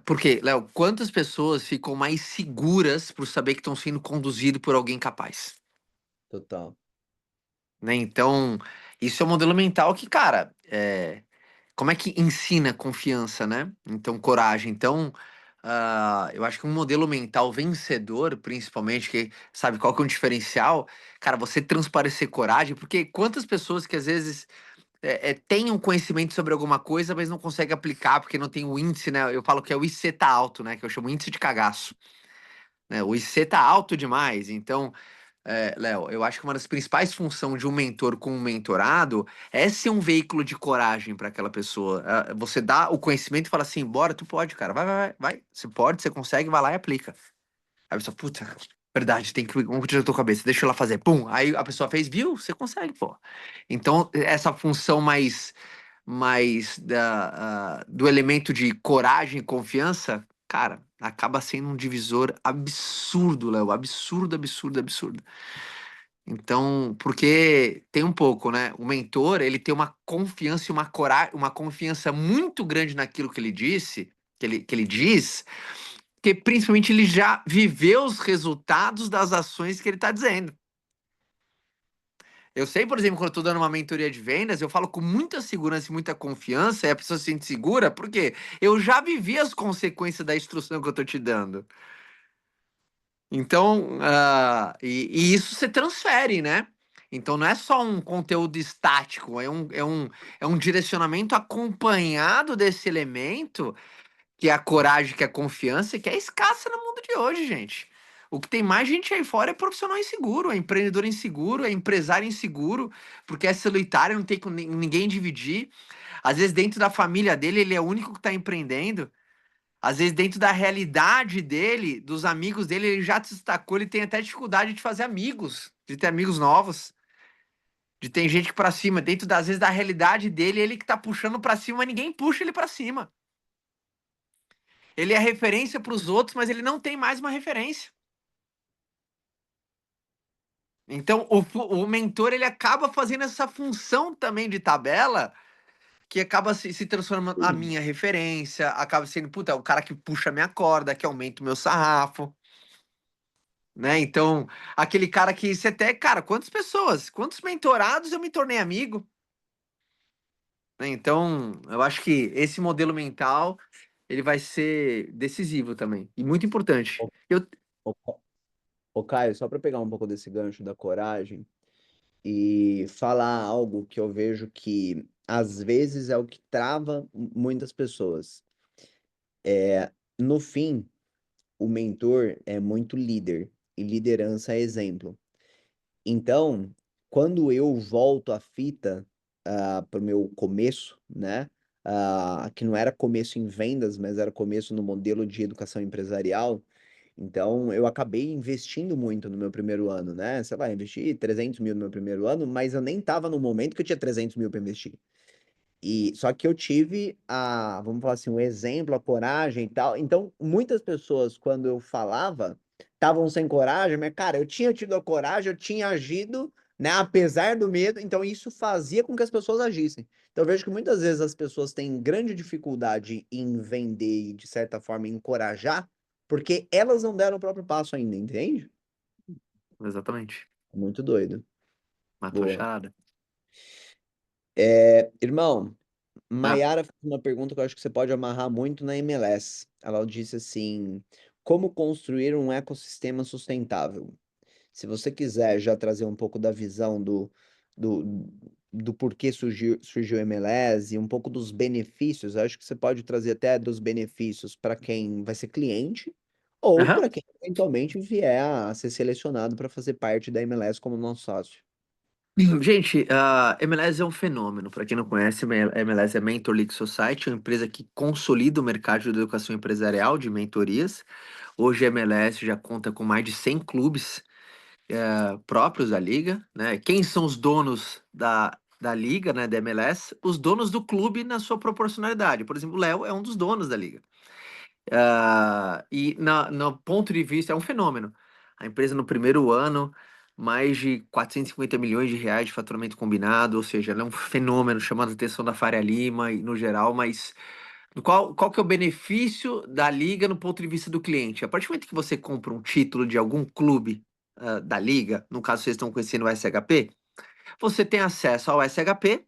Por quê, Léo? Quantas pessoas ficam mais seguras por saber que estão sendo conduzidos por alguém capaz? Total. Né? Então, isso é um modelo mental que, cara, como é que ensina confiança, né? Então, coragem. Então, eu acho que um modelo mental vencedor, principalmente, que sabe qual que é o diferencial? Cara, você transparecer coragem, porque quantas pessoas que às vezes têm um conhecimento sobre alguma coisa, mas não conseguem aplicar porque não tem o índice, né? Eu falo que é o IC tá alto, né? Que eu chamo índice de cagaço, né? O IC tá alto demais, então Léo, eu acho que uma das principais funções de um mentor com um mentorado é ser um veículo de coragem para aquela pessoa. Você dá o conhecimento e fala assim: bora, tu pode, cara, vai. Você pode, você consegue, vai lá e aplica. Aí a pessoa, puta, verdade, tem que. Vamos tirar da tua cabeça, deixa eu lá fazer. Pum, aí a pessoa fez, viu? Você consegue, pô. Então, essa função mais do elemento de coragem e confiança, cara, acaba sendo um divisor absurdo, Léo. Absurdo, absurdo, absurdo. Então, porque tem um pouco, né? O mentor, ele tem uma confiança e uma confiança muito grande naquilo que ele disse, que ele diz, que principalmente ele já viveu os resultados das ações que ele está dizendo. Eu sei, por exemplo, quando eu estou dando uma mentoria de vendas, eu falo com muita segurança e muita confiança, e a pessoa se sente segura, porque eu já vivi as consequências da instrução que eu estou te dando. Então, e isso você transfere, né? Então não é só um conteúdo estático, é um direcionamento acompanhado desse elemento, que é a coragem, que é a confiança, que é escassa no mundo de hoje, gente. O que tem mais gente aí fora é profissional inseguro, é empreendedor inseguro, é empresário inseguro, porque é solitário, não tem com ninguém dividir. Às vezes, dentro da família dele, ele é o único que está empreendendo. Às vezes, dentro da realidade dele, dos amigos dele, ele já se destacou, ele tem até dificuldade de fazer amigos, de ter amigos novos, de ter gente que pra cima. Dentro das às vezes da realidade dele, ele que tá puxando pra cima, mas ninguém puxa ele pra cima. Ele é referência pros outros, mas ele não tem mais uma referência. Então, o mentor, ele acaba fazendo essa função também de tabela, que acaba se transformando a minha referência, acaba sendo, puta, o cara que puxa a minha corda, que aumenta o meu sarrafo. Né? Então, aquele cara que você até, cara, quantas pessoas, quantos mentorados eu me tornei amigo, né? Então, eu acho que esse modelo mental, ele vai ser decisivo também e muito importante. Ô, ô, ô, Caio, só para pegar um pouco desse gancho da coragem e falar algo que eu vejo que às vezes é o que trava muitas pessoas. No fim, o mentor é muito líder e liderança é exemplo. Então, quando eu volto a fita para o meu começo, né? Que não era começo em vendas, mas era começo no modelo de educação empresarial. Então, eu acabei investindo muito no meu primeiro ano, né? Sei lá, investi 300 mil no meu primeiro ano, mas eu nem estava no momento que eu tinha 300 mil para investir. E só que eu tive vamos falar assim, o exemplo, a coragem e tal. Então, muitas pessoas, quando eu falava, estavam sem coragem, mas, cara, eu tinha tido a coragem, eu tinha agido, né, apesar do medo, então isso fazia com que as pessoas agissem. Então, eu vejo que muitas vezes as pessoas têm grande dificuldade em vender e, de certa forma, encorajar, porque elas não deram o próprio passo ainda, entende? Exatamente. Muito doido. Matou a Boa. charada. Irmão, Ah, Maiara fez uma pergunta que eu acho que você pode amarrar muito na MLS. Ela disse assim: como construir um ecossistema sustentável? Se você quiser já trazer um pouco da visão do, do porquê surgiu o MLS e um pouco dos benefícios, eu acho que você pode trazer até dos benefícios para quem vai ser cliente ou aham. para quem eventualmente vier a ser selecionado para fazer parte da MLS como nosso sócio. Gente, a MLS é um fenômeno. Para quem não conhece, a MLS é Mentor League Society, uma empresa que consolida o mercado de educação empresarial de mentorias. Hoje a MLS já conta com mais de 100 clubes próprios da liga, né? Quem são os donos da liga, né, da MLS? Os donos do clube na sua proporcionalidade. Por exemplo, o Léo é um dos donos da liga. No ponto de vista, é um fenômeno. A empresa no primeiro ano, mais de 450 milhões de reais de faturamento combinado, ou seja, ela é um fenômeno chamando a atenção da Faria Lima e no geral, mas qual que é o benefício da liga no ponto de vista do cliente? A partir do momento que você compra um título de algum clube da liga, no caso vocês estão conhecendo o SHP, você tem acesso ao SHP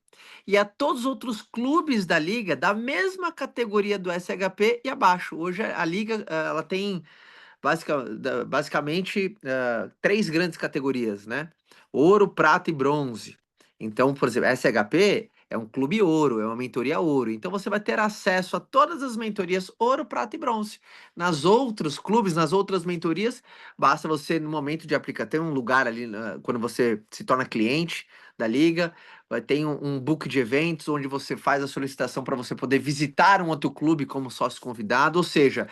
e a todos os outros clubes da liga da mesma categoria do SHP e abaixo. Hoje a liga ela tem basicamente três grandes categorias, né? Ouro, prata e bronze. Então, por exemplo, SHP é um clube ouro, é uma mentoria ouro. Então você vai ter acesso a todas as mentorias ouro, prata e bronze. Nas outros clubes, nas outras mentorias, basta você, no momento de aplicar, tem um lugar ali, quando você se torna cliente da liga, vai ter um book de eventos onde você faz a solicitação para você poder visitar um outro clube como sócio convidado, ou seja,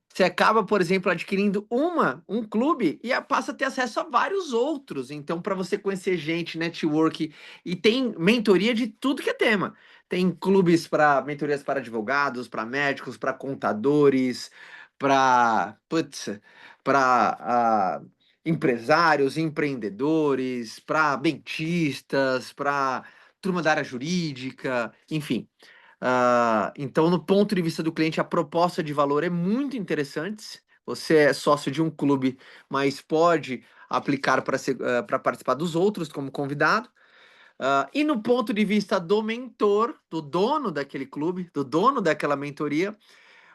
você acaba, por exemplo, adquirindo um clube e passa a ter acesso a vários outros. Então, para você conhecer gente, network, e tem mentoria de tudo que é tema. Tem clubes para mentorias para advogados, para médicos, para contadores, para para empresários, empreendedores, para dentistas, para turma da área jurídica, enfim. Então, no ponto de vista do cliente, a proposta de valor é muito interessante. Você é sócio de um clube, mas pode aplicar para participar dos outros como convidado. E no ponto de vista do mentor, do dono daquele clube, do dono daquela mentoria,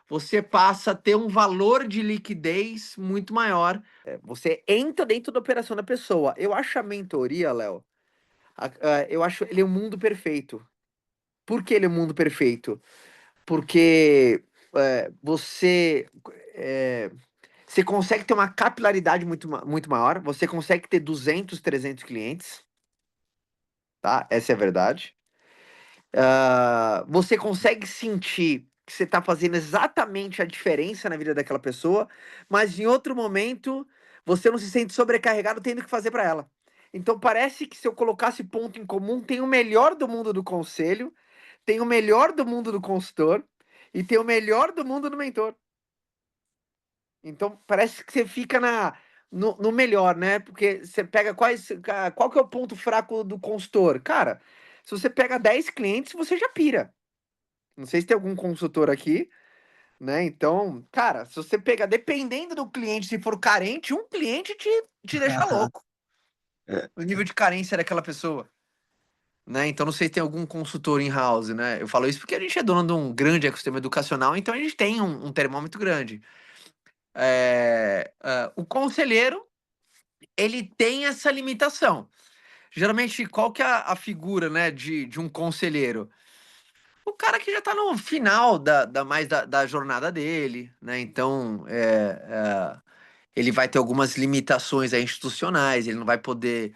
você passa a ter um valor de liquidez muito maior. Você entra dentro da operação da pessoa. Eu acho a mentoria, Léo, eu acho ele um mundo perfeito. Por que ele é um mundo perfeito? Porque é, você consegue ter uma capilaridade muito maior, você consegue ter 200, 300 clientes, tá? Essa é a verdade. Você consegue sentir que você está fazendo exatamente a diferença na vida daquela pessoa, mas em outro momento você não se sente sobrecarregado tendo que fazer para ela. Então parece que se eu colocasse ponto em comum, tem o melhor do mundo do conselho, tem o melhor do mundo do consultor e tem o melhor do mundo do mentor. Então parece que você fica no melhor, né? Porque você pega qual que é o ponto fraco do consultor? Cara, se você pega 10 clientes, você já pira. Não sei se tem algum consultor aqui, né? Então, cara, se você pegar, dependendo do cliente, se for carente, um cliente te deixa louco. O nível de carência daquela pessoa. Né? Então, não sei se tem algum consultor in-house, né? Eu falo isso porque a gente é dono de um grande ecossistema educacional, então a gente tem um termômetro grande. O conselheiro, ele tem essa limitação. Geralmente, qual que é a figura, né, de um conselheiro? O cara que já tá no final da jornada dele, né? Então, ele vai ter algumas limitações aí institucionais, ele não vai poder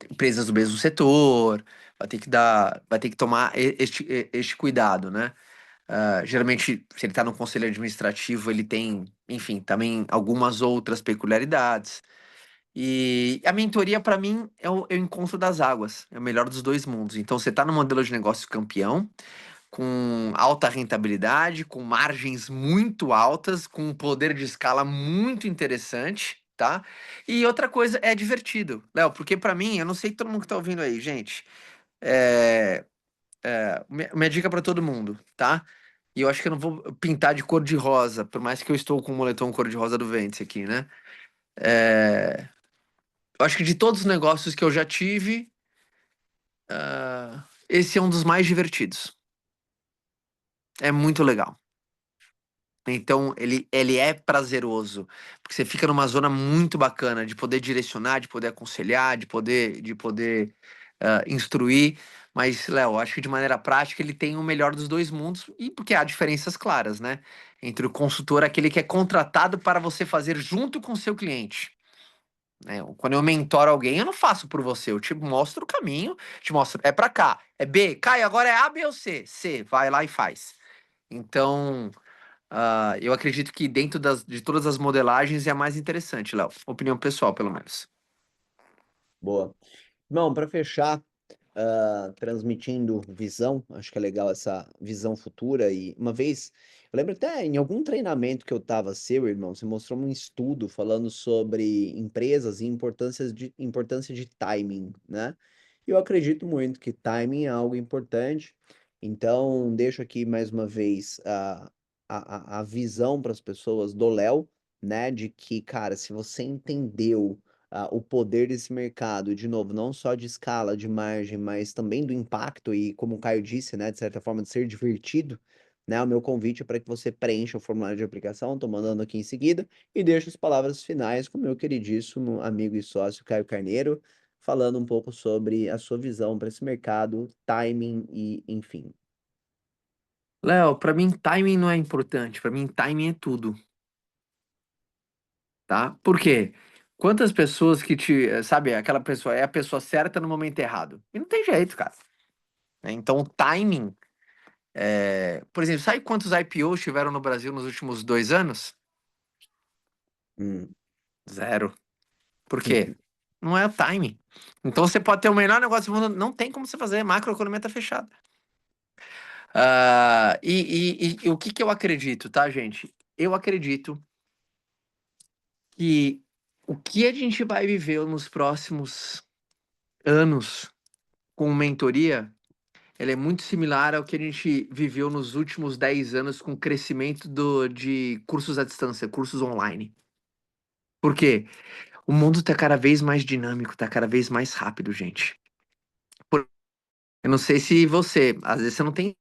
empresas do mesmo setor, vai ter que tomar este cuidado, né? Geralmente, se ele está no conselho administrativo, ele tem, enfim, também algumas outras peculiaridades. E a mentoria, para mim, é o encontro das águas, é o melhor dos dois mundos. Então, você está no modelo de negócio campeão, com alta rentabilidade, com margens muito altas, com um poder de escala muito interessante, tá? E outra coisa, é divertido, Léo, porque para mim, eu não sei todo mundo que tá ouvindo aí, gente, é, minha dica para todo mundo, tá? E eu acho que eu não vou pintar de cor de rosa, por mais que eu estou com o moletom cor de rosa do Ventes aqui, né? É, eu acho que de todos os negócios que eu já tive, esse é um dos mais divertidos. É muito legal. Então, ele é prazeroso, porque você fica numa zona muito bacana de poder direcionar, de poder aconselhar, de poder instruir. Mas, Léo, acho que de maneira prática ele tem o melhor dos dois mundos, e porque há diferenças claras, né? Entre o consultor, aquele que é contratado para você fazer junto com o seu cliente. Né? Quando eu mentoro alguém, eu não faço por você, eu te mostro o caminho, te mostro, é para cá, é B, Caio, agora é A, B ou C? C, vai lá e faz. Então. Eu acredito que dentro de todas as modelagens é a mais interessante, Léo. Opinião pessoal, pelo menos. Boa. Bom, para fechar, transmitindo visão, acho que é legal essa visão futura. E uma vez, eu lembro até em algum treinamento que eu estava seu, irmão, você mostrou um estudo falando sobre empresas e importância de timing, né? E eu acredito muito que timing é algo importante. Então, deixo aqui mais uma vez a visão para as pessoas do Léo, né? De que, cara, se você entendeu o poder desse mercado, de novo, não só de escala, de margem, mas também do impacto e, como o Caio disse, né, de certa forma, de ser divertido, né, o meu convite é para que você preencha o formulário de aplicação, estou mandando aqui em seguida, e deixe as palavras finais com o meu queridíssimo amigo e sócio Caio Carneiro, falando um pouco sobre a sua visão para esse mercado, timing e, enfim. Léo, pra mim timing não é importante, pra mim timing é tudo, tá? Por quê? Quantas pessoas que sabe, aquela pessoa é a pessoa certa no momento errado. E não tem jeito, cara. Né? Então, o timing, por exemplo, sabe quantos IPOs tiveram no Brasil nos últimos 2 anos? Hum. Zero. Por quê? Não é o timing. Então você pode ter o melhor negócio do mundo, não tem como você fazer, a macroeconomia tá fechada. E o que que eu acredito, tá, gente? Eu acredito que o que a gente vai viver nos próximos anos com mentoria, ela é muito similar ao que a gente viveu nos últimos 10 anos com o crescimento de cursos à distância, cursos online. Por quê? O mundo tá cada vez mais dinâmico, tá cada vez mais rápido, gente. Eu não sei se você, às vezes você não tem.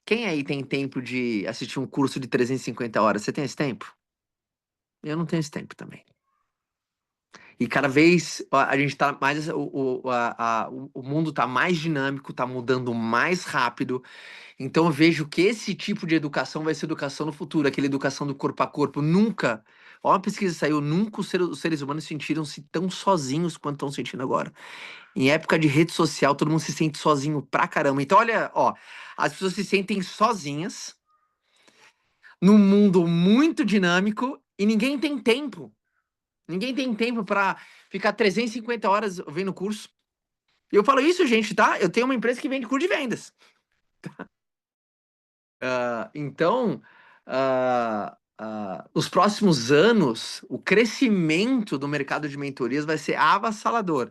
Quem aí tem tempo de assistir um curso de 350 horas? Você tem esse tempo? Eu não tenho esse tempo também. E cada vez a gente tá mais. O mundo tá mais dinâmico, tá mudando mais rápido. Então eu vejo que esse tipo de educação vai ser educação no futuro, aquela educação do corpo a corpo. Nunca. Ó, uma pesquisa saiu, nunca os seres humanos sentiram-se tão sozinhos quanto estão sentindo agora. Em época de rede social, todo mundo se sente sozinho pra caramba. Então, olha, ó, as pessoas se sentem sozinhas num mundo muito dinâmico e ninguém tem tempo. Ninguém tem tempo para ficar 350 horas vendo curso. E eu falo isso, gente, tá? Eu tenho uma empresa que vende curso de vendas. Então, os próximos anos, o crescimento do mercado de mentorias vai ser avassalador.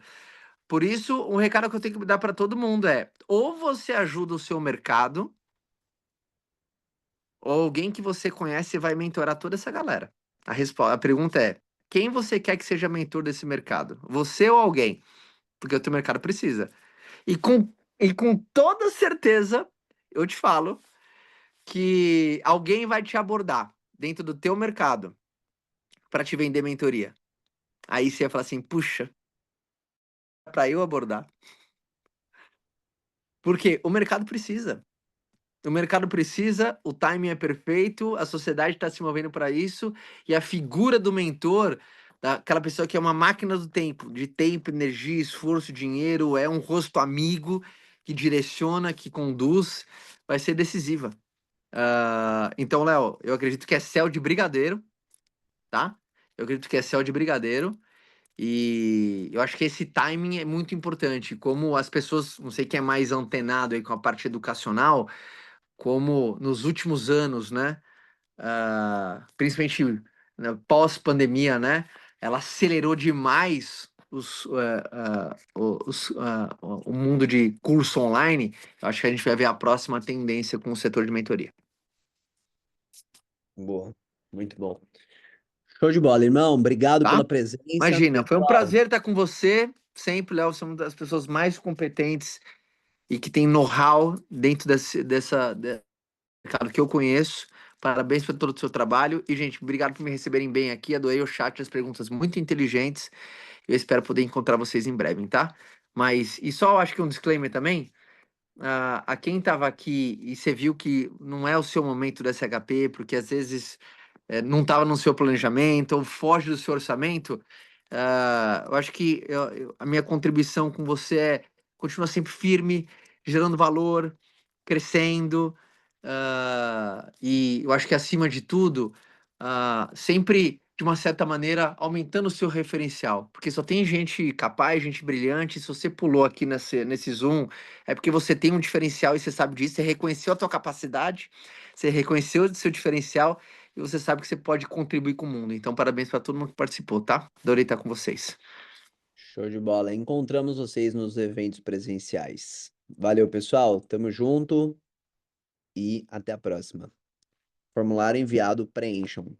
Por isso, um recado que eu tenho que dar para todo mundo é: ou você ajuda o seu mercado, ou alguém que você conhece vai mentorar toda essa galera. A pergunta é: quem você quer que seja mentor desse mercado? Você ou alguém? Porque o teu mercado precisa. E com toda certeza, eu te falo que alguém vai te abordar dentro do teu mercado para te vender mentoria. Aí você ia falar assim: puxa, para eu abordar. Porque o mercado precisa. O mercado precisa, o timing é perfeito, a sociedade está se movendo para isso, e a figura do mentor, aquela pessoa que é uma máquina do tempo, de tempo, energia, esforço, dinheiro, é um rosto amigo que direciona, que conduz, vai ser decisiva. Então, Léo, eu acredito que é céu de brigadeiro, tá? Eu acredito que é céu de brigadeiro. E eu acho que esse timing é muito importante. Como as pessoas, não sei quem é mais antenado aí com a parte educacional, como nos últimos anos, né? Principalmente pós-pandemia, né? Ela acelerou demais o mundo de curso online. Eu acho que a gente vai ver a próxima tendência com o setor de mentoria. Boa, muito bom. Show de bola, irmão. Obrigado Tá? pela presença. Imagina, foi um Pessoal, prazer estar com você. Sempre, Léo, você é uma das pessoas mais competentes e que tem know-how dentro desse mercado que eu conheço. Parabéns por todo o seu trabalho. E, gente, obrigado por me receberem bem aqui. Adorei o chat, as perguntas muito inteligentes. Eu espero poder encontrar vocês em breve, tá? Mas, e só acho que um disclaimer também. A quem estava aqui e você viu que não é o seu momento do SHP, porque às vezes não estava no seu planejamento ou foge do seu orçamento, eu acho que a minha contribuição com você é continua sempre firme, gerando valor, crescendo, e eu acho que acima de tudo, sempre de uma certa maneira aumentando o seu referencial, porque só tem gente capaz, gente brilhante. Se você pulou aqui nesse Zoom, é porque você tem um diferencial e você sabe disso, você reconheceu a tua capacidade, você reconheceu o seu diferencial e você sabe que você pode contribuir com o mundo. Então, parabéns para todo mundo que participou, tá? Adorei estar com vocês. show de bola. Encontramos vocês nos eventos presenciais. Valeu, pessoal. Tamo junto e até a próxima. Formulário enviado, preencham.